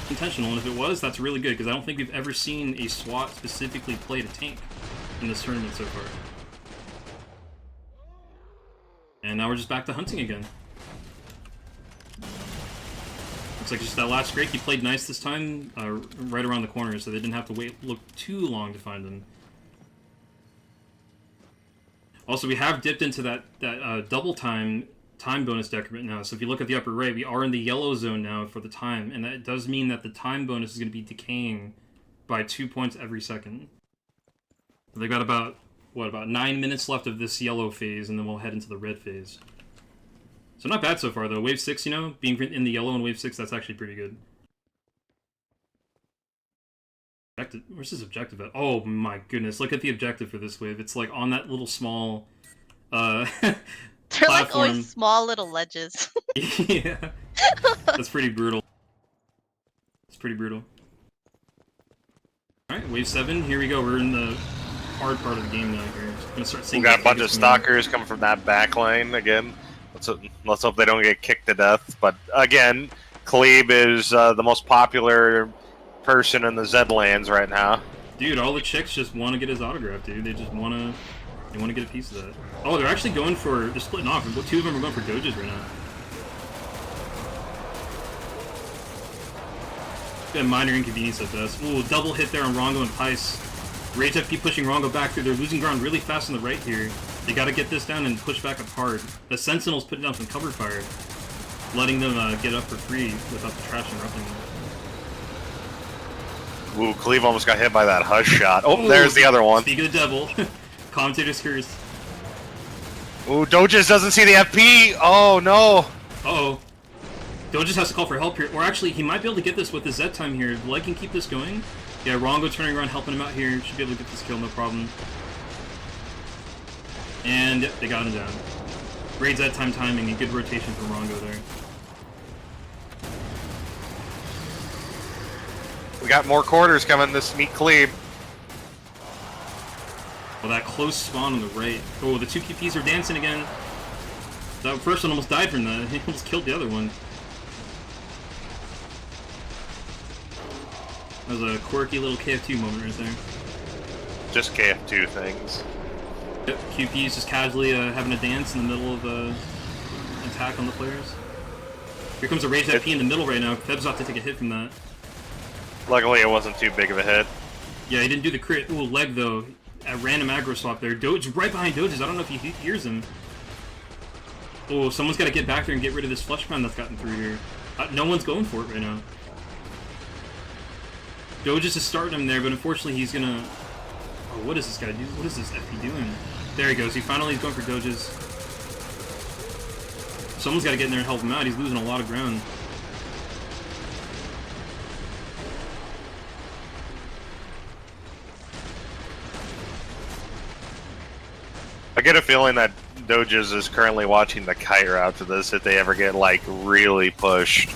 intentional, and if it was, that's really good, because I don't think we've ever seen a SWAT specifically play the tank in this tournament so far. And now we're just back to hunting again. Looks like just that last scrape, he played nice this time, right around the corner, so they didn't have to look too long to find him. Also, we have dipped into that double time bonus decrement now. So if you look at the upper right, we are in the yellow zone now for the time, and that does mean that the time bonus is going to be decaying by 2 points every second. They got about 9 minutes left of this yellow phase, and then we'll head into the red phase. So not bad so far, though. Wave 6, you know, being in the yellow in Wave 6, that's actually pretty good. Where's his objective at? Oh my goodness, look at the objective for this wave. It's like on that little small They're like always small little ledges. Yeah. That's pretty brutal. It's pretty brutal. Alright, wave 7, here we go. We're in the hard part of the game now here. Gonna start seeing we got a bunch of stalkers coming from that back lane again. Let's hope they don't get kicked to death. But again, Kleeb is the most popular person in the Zedlands right now. Dude, all the chicks just want to get his autograph, dude. They just want to get a piece of that. Oh, they're actually going for... They're splitting off. 2 of them are going for Doegiz right now. A minor inconvenience at best. Ooh, double hit there on wRongo and Pice. Rage FP pushing wRongo back through. They're losing ground really fast on the right here. They got to get this down and push back up hard. The Sentinel's putting down some cover fire, letting them get up for free without the trash interrupting them. Ooh, Kleeb almost got hit by that hush shot. Oh, there's the other one. Speak of the devil. Commentator's curse. Ooh, Doegiz doesn't see the FP. Oh, no. Uh-oh. Doegiz has to call for help here. Or actually, he might be able to get this with the Z time here. Leg can keep this going. Yeah, wRongo turning around, helping him out here. Should be able to get this kill, no problem. And yep, they got him down. Great Z time timing and good rotation from wRongo there. We got more quarters coming to sneak Kleeb. Well, that close spawn on the right. Oh, the 2 QPs are dancing again. That first one almost died from that. He almost killed the other one. That was a quirky little KF2 moment right there. Just KF2 things. Yep, QP's just casually having a dance in the middle of an attack on the players. Here comes a rage FP in the middle right now. Febbs off to take a hit from that. Luckily, it wasn't too big of a hit. Yeah, he didn't do the crit. Ooh, leg though. A random aggro swap there. Doge right behind Doegiz. I don't know if he hears him. Oh, someone's got to get back there and get rid of this flush crown that's gotten through here. No one's going for it right now. Doegiz is starting him there, but unfortunately he's gonna... Oh, what is this guy doing? What is this FP doing? There he goes. He finally is going for Doegiz. Someone's got to get in there and help him out. He's losing a lot of ground. I get a feeling that Doegiz is currently watching the kite route to this if they ever get, like, really pushed.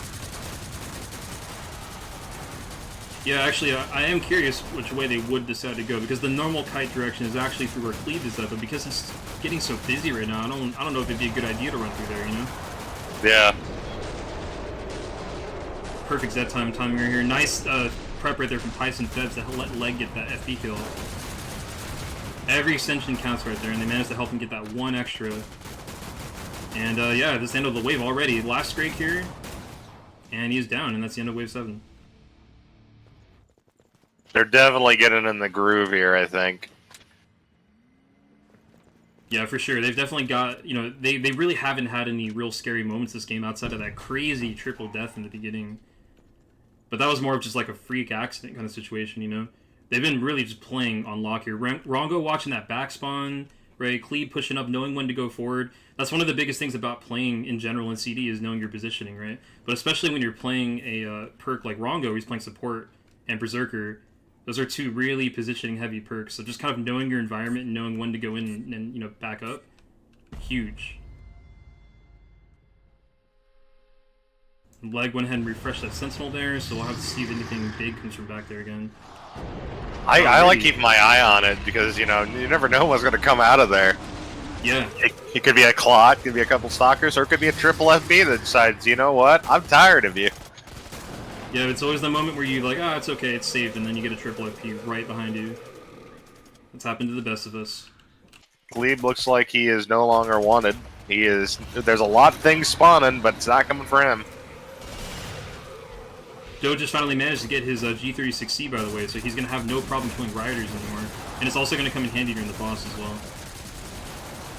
Yeah, actually, I am curious which way they would decide to go, because the normal kite direction is actually through where Kleeb is at, but because it's getting so busy right now, I don't know if it'd be a good idea to run through there, you know? Yeah. Perfect Z timing right here. Nice prep right there from Pice and Febbs to let Leg get that FP kill. Every extension counts right there, and they managed to help him get that one extra. And yeah, this is the end of the wave already. Last scrake here, and he's down, and that's the end of wave 7. They're definitely getting in the groove here, I think. Yeah, for sure. They've definitely got, you know, they really haven't had any real scary moments this game outside of that crazy triple death in the beginning. But that was more of just like a freak accident kind of situation, you know? They've been really just playing on lock here. wRongo watching that back spawn, right? Kleeb pushing up, knowing when to go forward. That's one of the biggest things about playing in general in CD is knowing your positioning, right? But especially when you're playing a perk like wRongo, where he's playing support and Berserker, those are 2 really positioning heavy perks. So just kind of knowing your environment and knowing when to go in and you know, back up, huge. Leg went ahead and refreshed that Sentinel there, so we'll have to see if anything big comes from back there again. I like keeping my eye on it because, you know, you never know what's going to come out of there. Yeah. It could be a Clot, it could be a couple Stalkers, or it could be a triple FB that decides, you know what, I'm tired of you. Yeah, it's always the moment where you're like, ah, it's okay, it's saved, and then you get a triple FP right behind you. It's happened to the best of us. Kleeb looks like he is no longer wanted. He is. There's a lot of things spawning, but it's not coming for him. Doe just finally managed to get his G36C, by the way, so he's going to have no problem killing Rioters anymore. And it's also going to come in handy during the boss as well.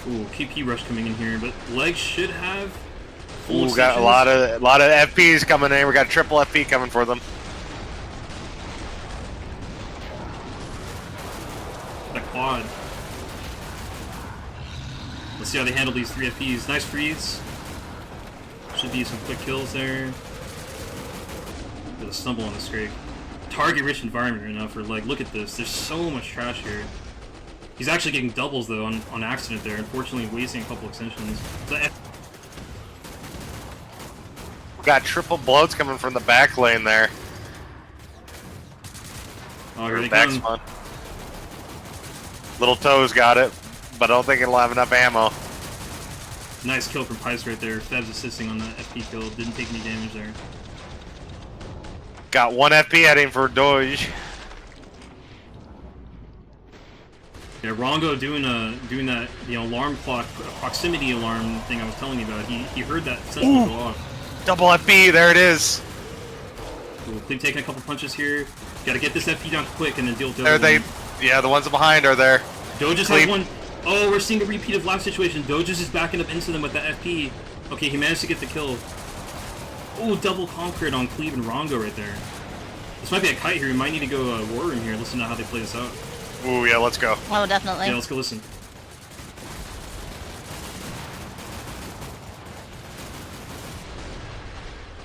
Ooh, KP rush coming in here, but Leg should have full Ooh, got a lot of FPs coming in. We got triple FP coming for them. That quad. Let's see how they handle these 3 FPs. Nice freeze. Should be some quick kills there. With a stumble on the scrape. Target-rich environment right now for Leg. Look at this. There's so much trash here. He's actually getting doubles, though, on accident there. Unfortunately, wasting a couple extensions. Got triple bloats coming from the back lane there. Oh, here they back come. spawn. Little Toes got it, but I don't think it'll have enough ammo. Nice kill from Pice right there. Febbs assisting on that FP kill. Didn't take any damage there. Got 1 FP heading for Doge. Yeah, wRongo doing that, you know, alarm clock, proximity alarm thing I was telling you about. He heard that sentinel go off. Double FP, there it is. Cool. Kleeb taking a couple punches here. Got to get this FP down quick and then deal with the other There they, one. yeah, the ones behind are there. Doegiz has one. Oh, we're seeing a repeat of last situation. Doegiz is backing up into them with that FP. Okay, he managed to get the kill. Oh, double conquered on Kleeb and wRongo right there. This might be a kite here. We might need to go war room here. Listen to how they play this out. Ooh, yeah, let's go. Oh, definitely. Yeah, let's go listen.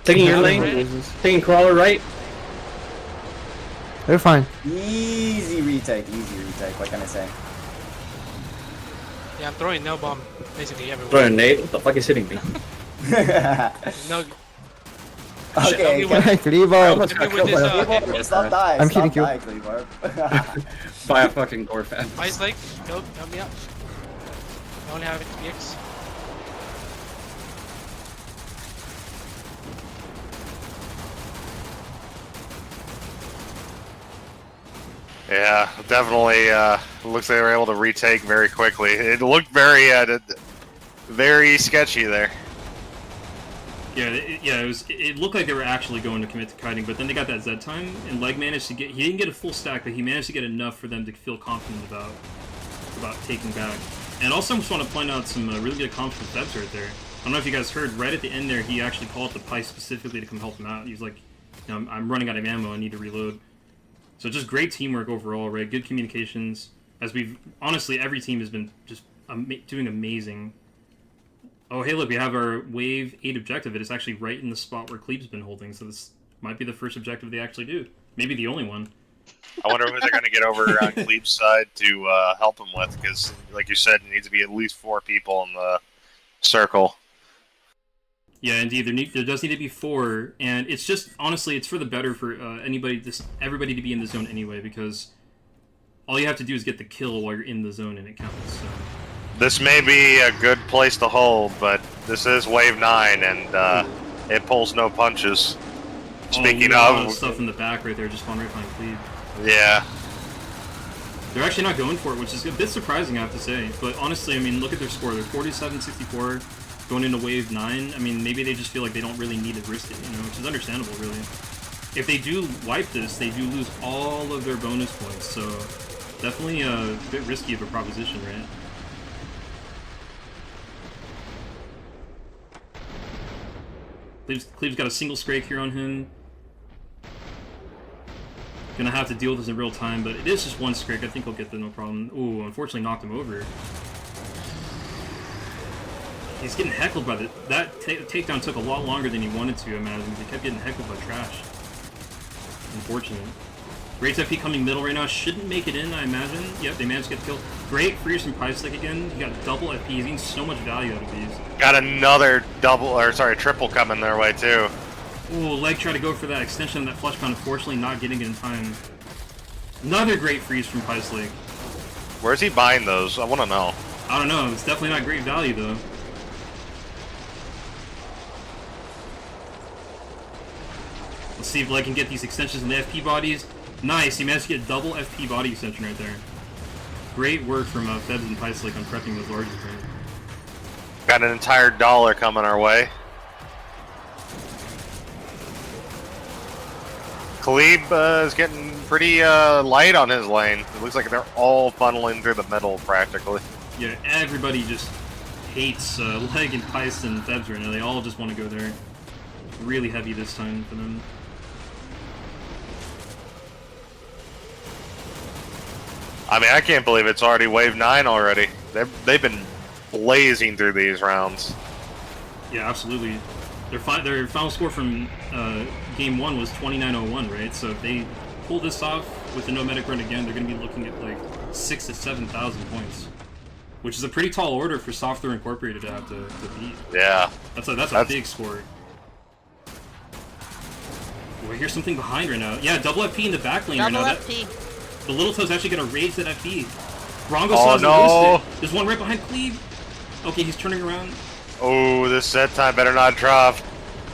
Taking your lane. Taking crawler right. They're fine. Easy retake, what can I say? Yeah, I'm throwing no bomb basically everywhere. Throwing a nade. What the fuck is hitting me? No. Okay, Kleeborp. stop dying. I'm Stop kidding you. dying, Kleeborp. By a fucking gore fan. Piselake, go, help me out. I only have PX. Yeah, definitely. Looks like they were able to retake very quickly. It looked very sketchy there. Yeah, it looked like they were actually going to commit to kiting, but then they got that Z time, and Leg managed to get. He didn't get a full stack, but he managed to get enough for them to feel confident about taking back. And also, I just want to point out some really good comps from febbs right there. I don't know if you guys heard, right at the end there, he actually called the Pice specifically to come help him out. He's like, you know, I'm running out of ammo, I need to reload. So just great teamwork overall, right? Good communications. As we've honestly, every team has been just doing amazing. Oh, hey, look, we have our Wave 8 objective. It is actually right in the spot where Kleeb's been holding, so this might be the first objective they actually do. Maybe the only one. I wonder who they're going to get over on Kleeb's side to help him with, because, like you said, it needs to be at least 4 people in the circle. Yeah, indeed. There does need to be 4, and it's just, honestly, it's for the better for everybody to be in the zone anyway, because all you have to do is get the kill while you're in the zone, and it counts. So. This may be a good place to hold, but this is Wave 9, and it pulls no punches. Speaking of stuff in the back right there, just spawn right behind Kleeb. Yeah. They're actually not going for it, which is a bit surprising, I have to say. But honestly, I mean, look at their score. They're 47-64. Going into Wave 9, I mean, maybe they just feel like they don't really need to risk it, you know, which is understandable, really. If they do wipe this, they do lose all of their bonus points, so definitely a bit risky of a proposition, right? Kleeb's got a single scrake here on him. Gonna have to deal with this in real time, but it is just one scrake. I think he'll get there, no problem. Ooh, unfortunately knocked him over. He's getting heckled by that takedown took a lot longer than he wanted to, I imagine. He kept getting heckled by trash. Unfortunate. Great FP coming middle right now. Shouldn't make it in, I imagine. Yep, they managed to get killed. Great freeze from piselake again. He got double FP. He's getting so much value out of these. Got another triple coming their way, too. Ooh, Leg tried to go for that extension of that flush pound. Unfortunately, not getting it in time. Another great freeze from piselake. Where's he buying those? I want to know. I don't know. It's definitely not great value, though. Let's see if Leg can get these extensions in the FP bodies. Nice, he managed to get double FP body extension right there. Great work from febbs and piselake on prepping those larges there. Got an entire $1 coming our way. Kleeb is getting pretty light on his lane. It looks like they're all funneling through the middle practically. Yeah, everybody just hates Leg and Pice and febbs right now. They all just want to go there. Really heavy this time for them. I mean, I can't believe it's already Wave 9 already. They've been blazing through these rounds. Yeah, absolutely. Their final score from Game 1 was 29-01, right? So if they pull this off with the no medic run again, they're going to be looking at like 6,000 to 7,000 points. Which is a pretty tall order for Software Incorporated to have to beat. Yeah. That's a big score. Ooh, I hear something behind right now. Yeah, double FP in the back lane right now. FP. The little toe's actually gonna rage that FP. wRongo Oh no! There's one right behind Kleeb. Okay, he's turning around. Oh, this set time better not drop.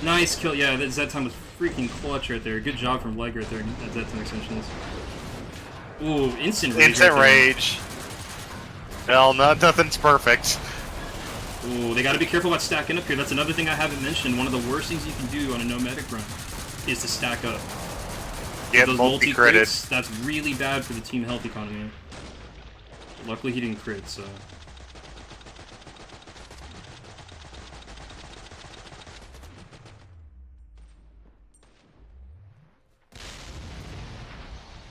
Nice kill. Yeah, that Z time was freaking clutch right there. Good job from Leg right there at Z time extensions. Ooh, instant rage. Instant right rage. Well, nothing's perfect. Ooh, they gotta be careful about stacking up here. That's another thing I haven't mentioned. One of the worst things you can do on a no medic run is to stack up. Get those multi-crits. That's really bad for the team health economy. Luckily he didn't crit, so...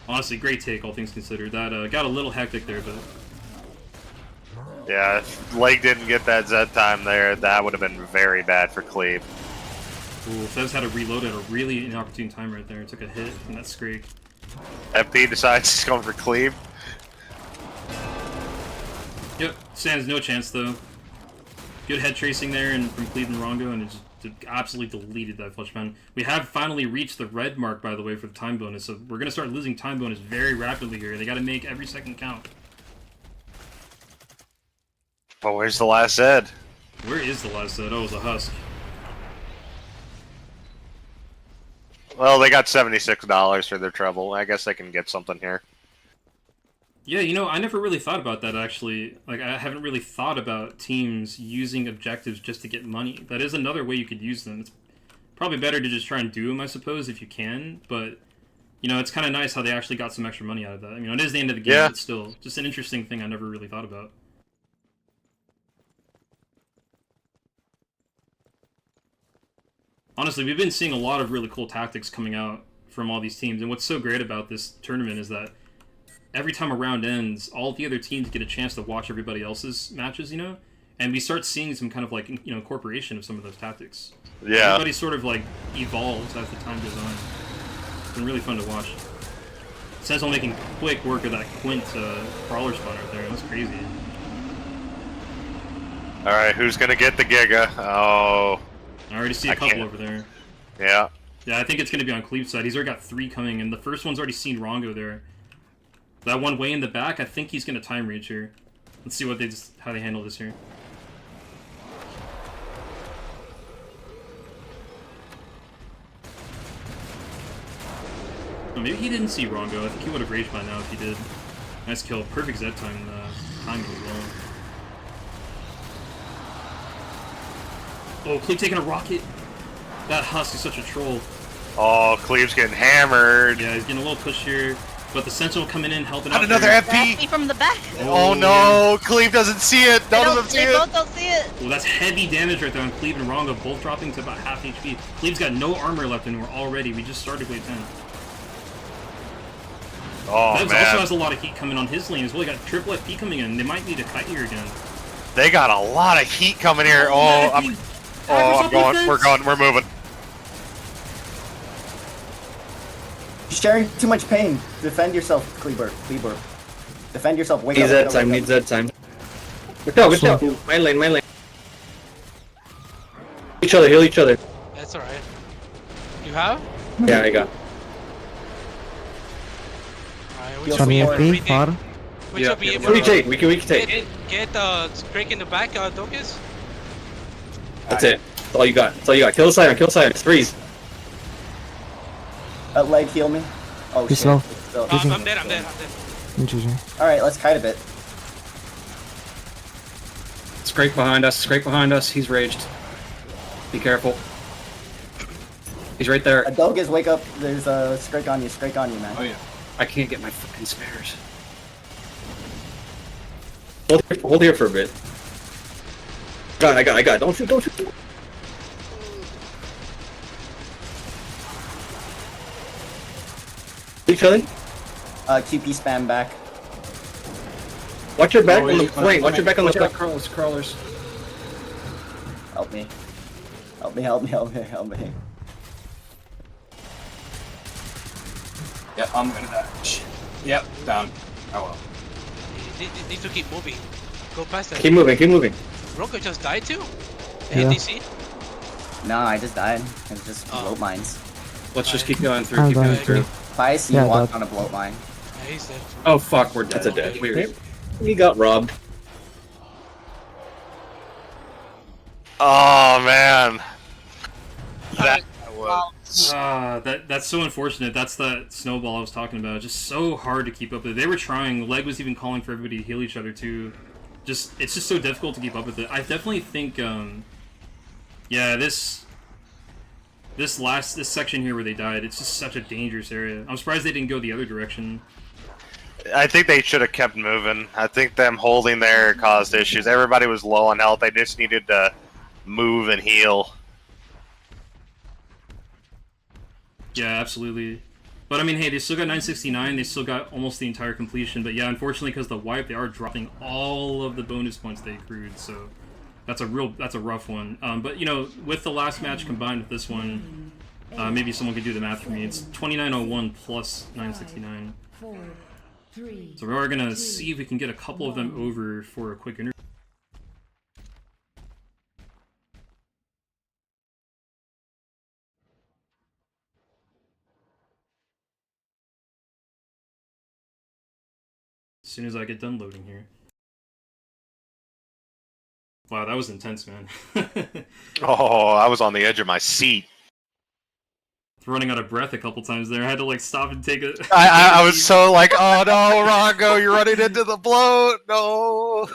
Honestly, great take, all things considered. That got a little hectic there, but... Yeah, if Leg didn't get that Z time there, that would have been very bad for Kleeb. Ooh, febbs had to reload at a really inopportune time right there. It took a hit from that scrake. FP decides he's going for Kleeb. Yep, stands no chance though. Good head tracing there and from Kleeb and wRongo, and it just absolutely deleted that flush pen. We have finally reached the red mark, by the way, for the time bonus, so we're going to start losing time bonus very rapidly here. They got to make every second count. But where's the last Zed? Where is the last Zed? Oh, it was a Husk. Well, they got $76 for their trouble. I guess they can get something here. Yeah, you know, I never really thought about that, actually. Like, I haven't really thought about teams using objectives just to get money. That is another way you could use them. It's probably better to just try and do them, I suppose, if you can. But, you know, it's kind of nice how they actually got some extra money out of that. I mean, it is the end of the game, Yeah. but still, just an interesting thing I never really thought about. Honestly, we've been seeing a lot of really cool tactics coming out from all these teams. And what's so great about this tournament is that every time a round ends, all the other teams get a chance to watch everybody else's matches, you know? And we start seeing some kind of, like, you know, incorporation of some of those tactics. Yeah. Everybody sort of, like, evolves as the time goes on. It's been really fun to watch. Sentinel making quick work of that Quint crawler spawn right there. That's crazy. Alright, who's gonna get the Giga? Oh. I already see a couple over there. Yeah. Yeah, I think it's going to be on Kleeborp's side. He's already got 3 coming, and the first one's already seen wRongo there. That one way in the back, I think he's going to time reach here. Let's see how they handle this here. Oh, maybe he didn't see wRongo. I think he would have raged by now if he did. Nice kill. Perfect Z time timing as well. Oh, Kleeb taking a rocket. That Husk is such a troll. Oh, Kleeb's getting hammered. Yeah, he's getting a little push here. But the Sentinel coming in, helping out. Got another there. FP! from the back. Oh no, Kleeb doesn't see it. None of them see They it. both don't see it. Well, that's heavy damage right there on Kleeb and wRongo, both dropping to about half HP. Kleeb's got no armor left, and we're already. We just started wave 10. Oh Febbs man. also has a lot of heat coming on his lane as well. He got triple FP coming in. They might need a kite here again. They got a lot of heat coming here. I'm going. We're moving. You're sharing too much pain. Defend yourself, Kleeborp. Defend yourself. Wake Need up. Z time, need Z time. Good job. My lane. Heal each other. That's alright. You have? Yeah, I got. Alright, Heal Some support. EMP, far. which will be able We to take, we can take. get Drake in the back, Doegiz. That's it. That's all you got. Kill the Siren, freeze. Leg heal me. Oh He's shit. slow. Still- I'm dead. Alright, let's kite a bit. Scrake behind us, he's raged. Be careful. He's right there. Doegiz, wake up. There's a Scrake on you, man. Oh yeah. I can't get my fucking spares. Hold here for a bit. I got. Don't shoot. Each other. QP spam back. Watch your back on the flank. Watch your back on the flank. Crawlers. Help me. Yep, I'm gonna die. Shit. Yep, down. Oh well. Need to keep moving. Go past that. Keep moving. wRongo just died too? Yeah. ADC? Nah, I just died. It's just Oh. bloat mines. Let's just keep going through. I'm Keep going going through. If I see Yeah, you walk but- on a bloat mine. Yeah, he's dead. Oh fuck, we're dead. That's a dead. Weird. We got robbed. Oh man. That was. That's so unfortunate. That's that snowball I was talking about. Just so hard to keep up with it. They were trying. Leg was even calling for everybody to heal each other too. It's just so difficult to keep up with it. I definitely think, yeah, this section here where they died, it's just such a dangerous area. I'm surprised they didn't go the other direction. I think they should have kept moving. I think them holding there caused issues. Everybody was low on health. They just needed to move and heal. Yeah, absolutely. But I mean, hey, they still got 969. They still got almost the entire completion. But yeah, unfortunately, because the wipe, they are dropping all of the bonus points they accrued. So that's a rough one. But you know, with the last match combined with this one, maybe someone could do the math for me. It's 2901 plus 969. 4, 3. So we are gonna see if we can get a couple of them over for a quick interview. As soon as I get done loading here. Wow, that was intense, man. Oh, I was on the edge of my seat. Running out of breath a couple times there. I had to like stop and take a. I was so like, oh no, wRongo, you're running into the bloat. No.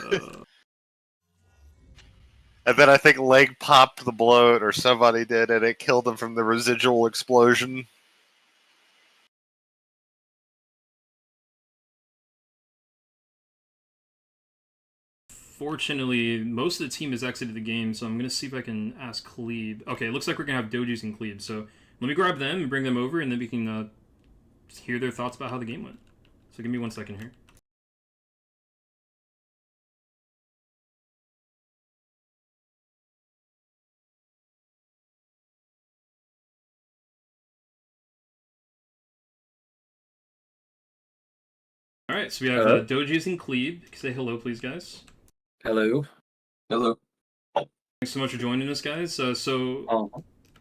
And then I think Leg popped the bloat, or somebody did, and it killed him from the residual explosion. Fortunately, most of the team has exited the game, so I'm going to see if I can ask Kleeb. Okay, it looks like we're going to have Doegiz and Kleeb, so let me grab them and bring them over, and then we can hear their thoughts about how the game went. So give me 1 second here. Alright, so we have Doegiz and Kleeb. Say hello, please, guys. Hello. Hello. Thanks so much for joining us, guys.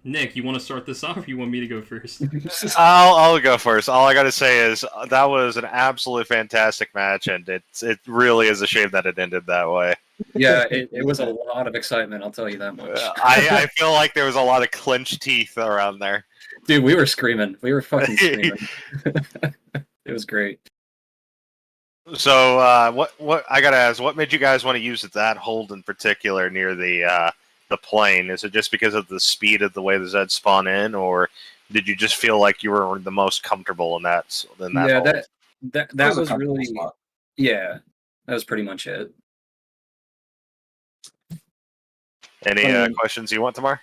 Nick, you want to start this off, or you want me to go first? I'll go first. All I got to say is that was an absolutely fantastic match, and it really is a shame that it ended that way. Yeah, it was a lot of excitement, I'll tell you that much. I feel like there was a lot of clenched teeth around there. Dude, we were screaming. We were fucking screaming. It was great. So, what I gotta ask, what made you guys want to use that hold in particular near the plane? Is it just because of the speed of the way the Zeds spawn in, or did you just feel like you were the most comfortable in that? Yeah, hold? that was really spot. Yeah, that was pretty much it. Any questions you want, Tamar?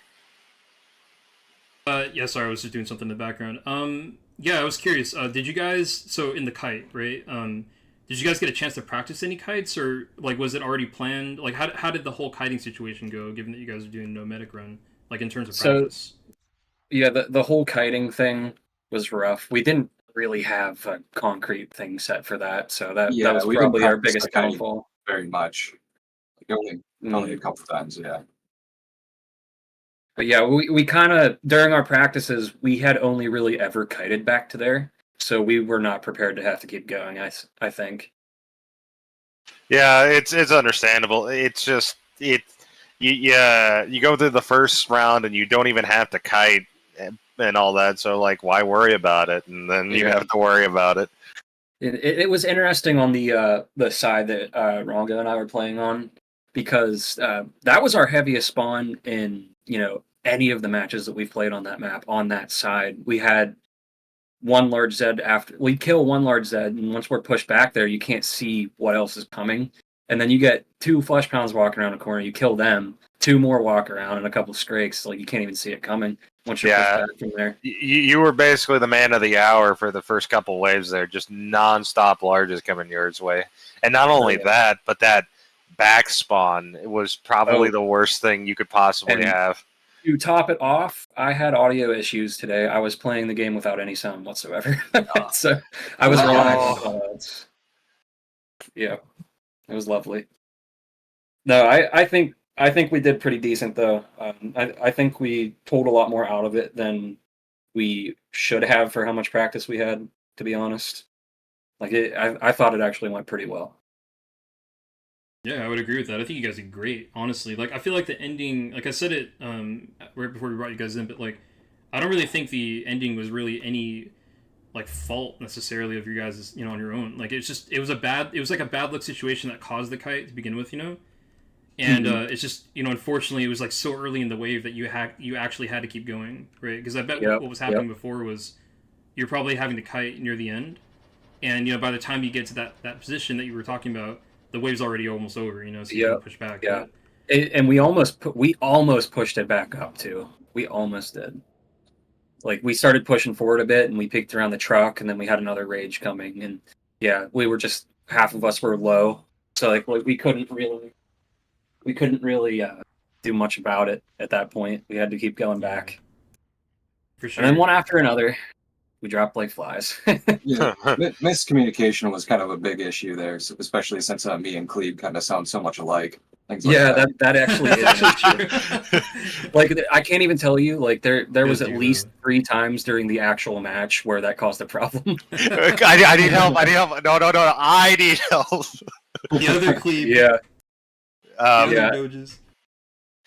Yeah, sorry, I was just doing something in the background. Yeah, I was curious. Did you guys, so in the kite, right? Did you guys get a chance to practice any kites, or like was it already planned? Like, how did the whole kiting situation go, given that you guys are doing no medic run, like in terms of practice? Yeah, the whole kiting thing was rough. We didn't really have a concrete thing set for that, so that was probably our biggest downfall. Very much. Like only a couple times, yeah. But yeah, we kind of, during our practices, we had only really ever kited back to there, so we were not prepared to have to keep going, I think. Yeah, it's understandable. It's just, you go through the first round and you don't even have to kite and all that, so like, why worry about it? And then you have to worry about it. It was interesting on the side that wRongo and I were playing on, because that was our heaviest spawn in, any of the matches that we've played on that map. On that side, we had one large Zed we'd kill one large Zed, and once we're pushed back there, you can't see what else is coming. And then you get 2 flesh pounds walking around the corner, you kill them, 2 more walk around, and a couple of scrakes, like you can't even see it coming once you're pushed back from there. You were basically the man of the hour for the first couple waves there, just non-stop larges coming yours way. And not only that, but that back spawn was probably the worst thing you could possibly have. To top it off, I had audio issues today. I was playing the game without any sound whatsoever. So I was relaxed. Yeah, it was lovely. No, I think we did pretty decent though. I think we pulled a lot more out of it than we should have for how much practice we had, to be honest. Like I thought it actually went pretty well. Yeah, I would agree with that. I think you guys did great, honestly. Like, I feel like the ending, like I said it right before we brought you guys in, but like, I don't really think the ending was really any like fault necessarily of your guys, on your own. Like, it was like a bad luck situation that caused the kite to begin with, and it's just, unfortunately, it was like so early in the wave that you actually had to keep going, right? Because I bet what was happening before was you're probably having to kite near the end, and by the time you get to that position that you were talking about, the wave's already almost over, so you can push back. Yeah, and we almost pushed it back up too. We almost did. Like, we started pushing forward a bit, and we peeked around the truck, and then we had another rage coming, and we were just, half of us were low, so like we couldn't really do much about it at that point. We had to keep going back. For sure. And then one after another, we dropped like flies. Miscommunication was kind of a big issue there, especially since me and Kleeb kind of sound so much alike. Things like Yeah, that. that actually is true. Like I can't even tell you. Like there was at least 3 times during the actual match where that caused a problem. I need help. I need help. No. I need help. The other Kleeb. Yeah, The other yeah. Doegiz.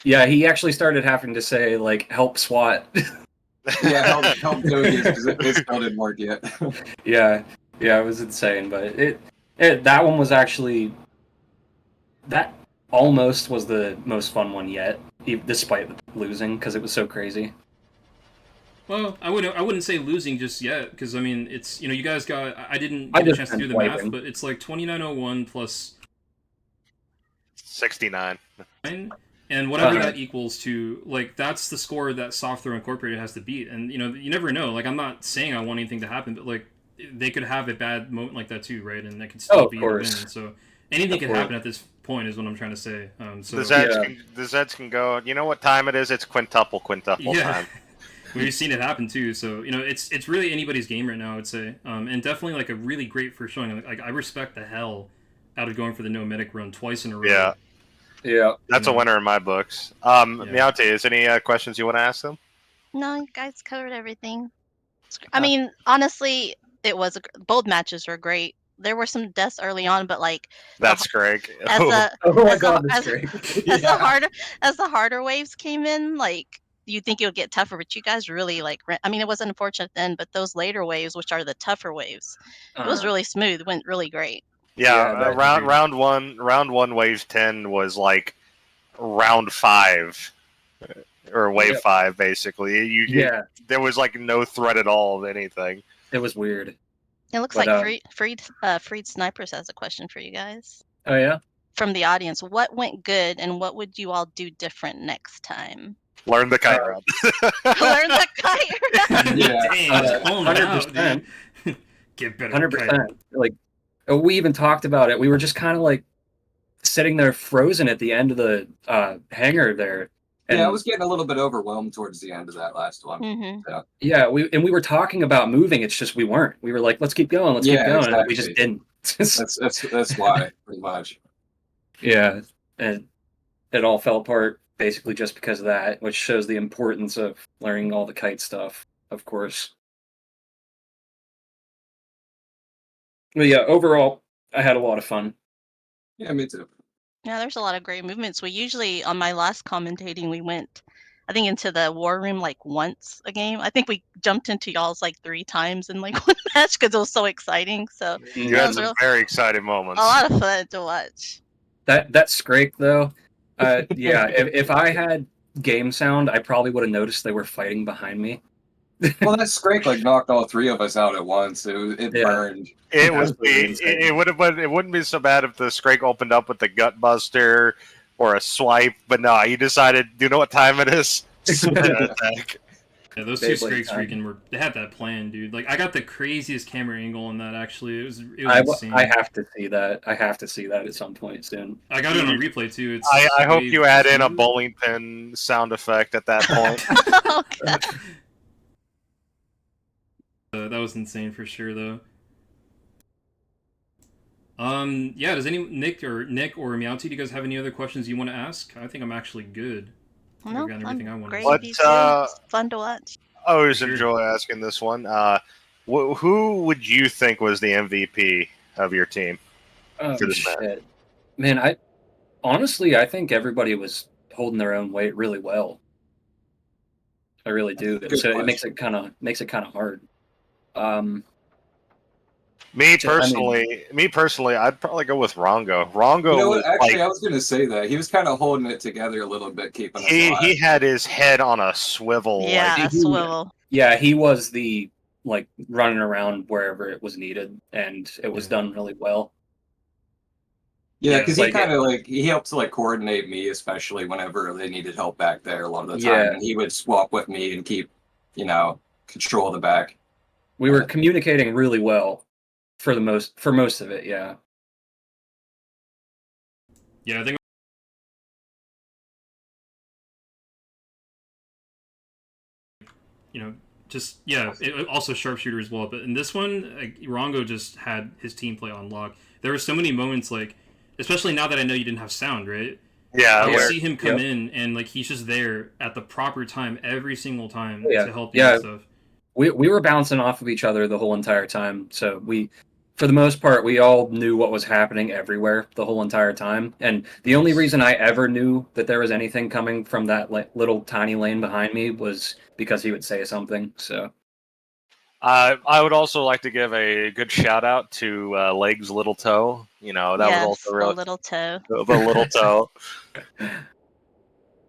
yeah. He actually started having to say like "help SWAT." Yeah, help Doegiz because it still didn't work yet. yeah, it was insane. But it that one was actually that almost was the most fun one yet, despite losing because it was so crazy. Well, I wouldn't say losing just yet, because I mean it's you guys got I didn't get a chance to do the math, but it's like 2901 plus 69. 9, and whatever that equals to, like that's the score that Soft Throw Incorporated has to beat, and you never know. Like I'm not saying I want anything to happen, but like they could have a bad moment like that too, right? And that could still be a win. So anything can happen at this point is what I'm trying to say. So the Zeds can go. You know what time it is? It's quintuple time. We've seen it happen too, so it's really anybody's game right now, I would say, and definitely like a really great first showing. Like I respect the hell out of going for the no medic run twice in a row. Yeah, that's a winner in my books. MeowTea, is any questions you want to ask them? No, you guys covered everything. I mean, honestly, both matches were great. There were some deaths early on, but like that's Greg. As the harder waves came in, like you think it would get tougher, but you guys really like. I mean, it was unfortunate then, but those later waves, which are the tougher waves, it was really smooth. Went really great. Yeah, round one, wave 10 was like round 5 or wave 5, basically. There was like no threat at all of anything. It was weird. It looks like Freed Snipers has a question for you guys. Oh yeah. From the audience, what went good, and what would you all do different next time? Learn the kite round. Learn the kite round. Yeah, 100%. Get better. 100%. Like we even talked about it. We were just kind of like sitting there frozen at the end of the hangar there. And I was getting a little bit overwhelmed towards the end of that last one. Mm-hmm. So. Yeah, we were talking about moving. It's just we weren't. We were like, let's keep going. Let's keep going. Exactly. And we just didn't. that's why, pretty much. Yeah, and it all fell apart basically just because of that, which shows the importance of learning all the kite stuff, of course. But yeah, overall, I had a lot of fun. Yeah, me too. Yeah, there's a lot of great movements. We usually, on my last commentating, we went, I think, into the war room like once a game. I think we jumped into y'all's like 3 times in like one match because it was so exciting. So you had some very exciting moments. A lot of fun to watch. That scrape though, yeah. if I had game sound, I probably would have noticed they were fighting behind me. Well, that scrape like knocked all 3 of us out at once. It burned. It wouldn't be so bad if the Scrake opened up with the gut buster or a swipe, but no, you decided. Do you know what time it is? Yeah, those 2 Scrakes freaking they had that plan, dude. Like I got the craziest camera angle on that. Actually, it was insane. I have to see that. I have to see that at some point soon. I got it on replay too. I hope you add in a bowling pin sound effect at that point. Oh, God. That was insane for sure, though. Yeah. Does Nick or MeowTea, do you guys have any other questions you want to ask? I think I'm actually good. No, I've got everything I want. Fun to watch. I always enjoy asking this one. Who would you think was the MVP of your team for this match? Man, I think everybody was holding their own weight really well. I really do. So it makes it kind of hard. Me personally, I'd probably go with wRongo. wRongo, you know what? Actually, I was going to say that he was kind of holding it together a little bit, keeping us alive. He had his head on a swivel. Yeah, a swivel. Yeah, he was the running around wherever it was needed, and it was done really well. Yeah, because he kind of he helped to coordinate me, especially whenever they needed help back there a lot of the time. Yeah. And he would swap with me and keep, control of the back. We were communicating really well for most of it, yeah. Yeah, I think also sharpshooter as well. But in this one, wRongo just had his team play on lock. There were so many moments, especially now that I know you didn't have sound, right? Yeah, You'll where- see him come Yep. in, and like he's just there at the proper time every single time Yeah. to help you Yeah. and stuff. We were bouncing off of each other the whole entire time, so for the most part, we all knew what was happening everywhere the whole entire time. And the only reason I ever knew that there was anything coming from that little tiny lane behind me was because he would say something. So I would also like to give a good shout out to Legs Little Toe. You know, that was also the really little toe. the little toe.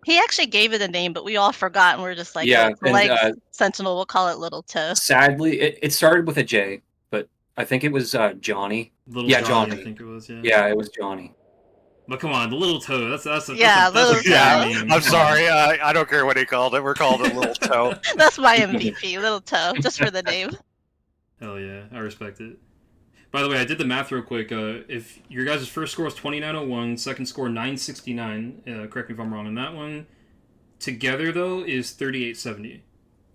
He actually gave it a name, but we all forgot, and we're just like, Yeah, oh, it's and, Legs Sentinel. We'll call it Little Toe. sadly, it started with a J, but I think it was Johnny. Little Yeah, Johnny, Johnny. I think it was. Yeah. Yeah, it was Johnny. But come on, the little toe. That's a Yeah, that's a Little bad Toe. name. I'm Come on. sorry, I don't care what he called it. We're called it Little Toe. That's my MVP, Little Toe, just for the name. Hell yeah, I respect it. By the way, I did the math real quick. If your guys' first score is 2901, second score 969, correct me if I'm wrong on that one. Together though is 3870.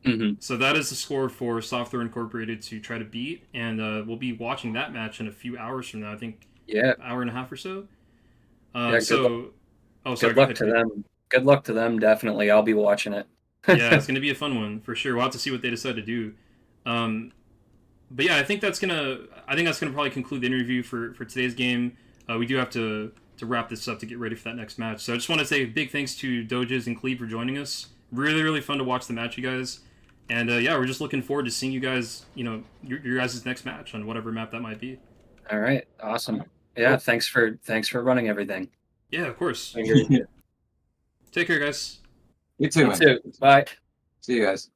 Mm-hmm. So that is the score for Software Incorporated to try to beat, and we'll be watching that match in a few hours from now. I think Yeah. an hour and a half or so. Yeah, Sorry, Good go luck ahead. to them. Good luck to them. Definitely, I'll be watching it. Yeah, it's gonna be a fun one for sure. We'll have to see what they decide to do. But yeah, I think that's gonna probably conclude the interview for today's game. We do have to wrap this up to get ready for that next match. So I just want to say big thanks to Doegiz and Kleeborp for joining us. Really, really fun to watch the match, you guys. And yeah, we're just looking forward to seeing you guys, your guys' next match on whatever map that might be. All right, awesome. Yeah, Cool. thanks for running everything. Yeah, of course. You Take care, guys. You too, man. too. Bye. See you guys.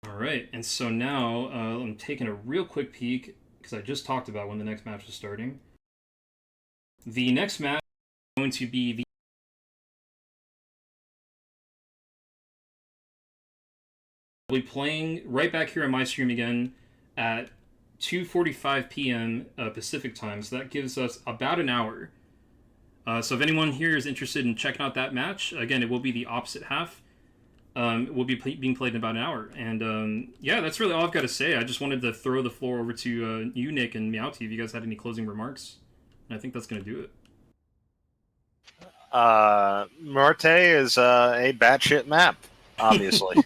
All right, and so now I'm taking a real quick peek because I just talked about when the next match is starting. The next match is going to be the We'll be playing right back here on my stream again at 2:45 p.m. Pacific time, so that gives us about an hour. So if anyone here is interested in checking out that match, again, it will be the opposite half. It will be being played in about an hour. And yeah, that's really all I've got to say. I just wanted to throw the floor over to you, Nick, and MeowTea, if you guys had any closing remarks. And I think that's going to do it. Muerte is a batshit map, obviously.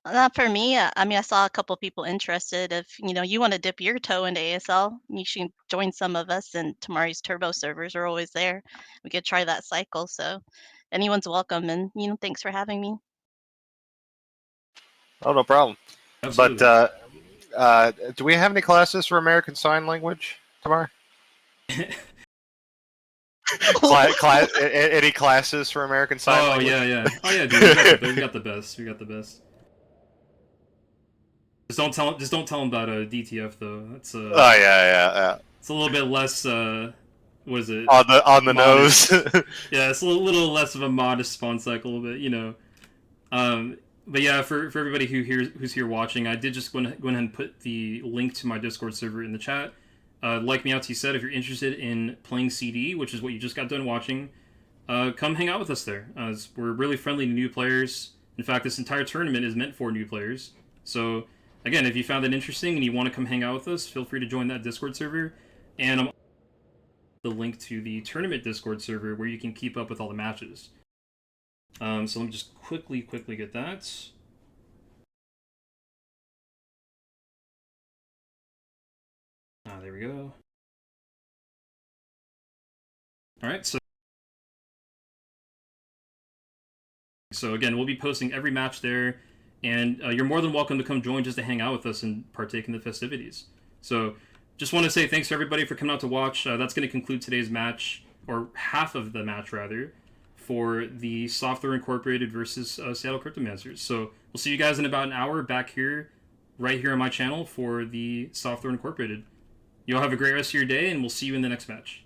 Not for me. I mean, I saw a couple people interested. If you want to dip your toe into ASL, you should join some of us. And Tamari's turbo servers are always there. We could try that cycle. So anyone's welcome. And thanks for having me. Oh, no problem. Absolutely. But do we have any classes for American Sign Language, Tamar? Any classes for American Sign Language? Yeah. Oh yeah, dude. We got the best. We got the best. Just don't tell them about DTF though. That's Oh yeah. It's a little bit less. What is it? On the nose. Yeah, it's a little less of a modest spawn cycle, but But yeah, for everybody who's here watching, I did just go ahead and put the link to my Discord server in the chat. Like MeowTea said, if you're interested in playing CD, which is what you just got done watching, come hang out with us there. We're really friendly to new players. In fact, this entire tournament is meant for new players. So again, if you found it interesting and you want to come hang out with us, feel free to join that Discord server. And I'm the link to the tournament Discord server where you can keep up with all the matches. So let me just quickly get that. There we go. Alright, so again, we'll be posting every match there, and you're more than welcome to come join just to hang out with us and partake in the festivities. So just want to say thanks to everybody for coming out to watch. That's going to conclude today's match, or half of the match rather, for the Software Incorporated versus Seattle Cryptomancers. So we'll see you guys in about an hour back here, right here on my channel for the Software Incorporated. You all have a great rest of your day, and we'll see you in the next match.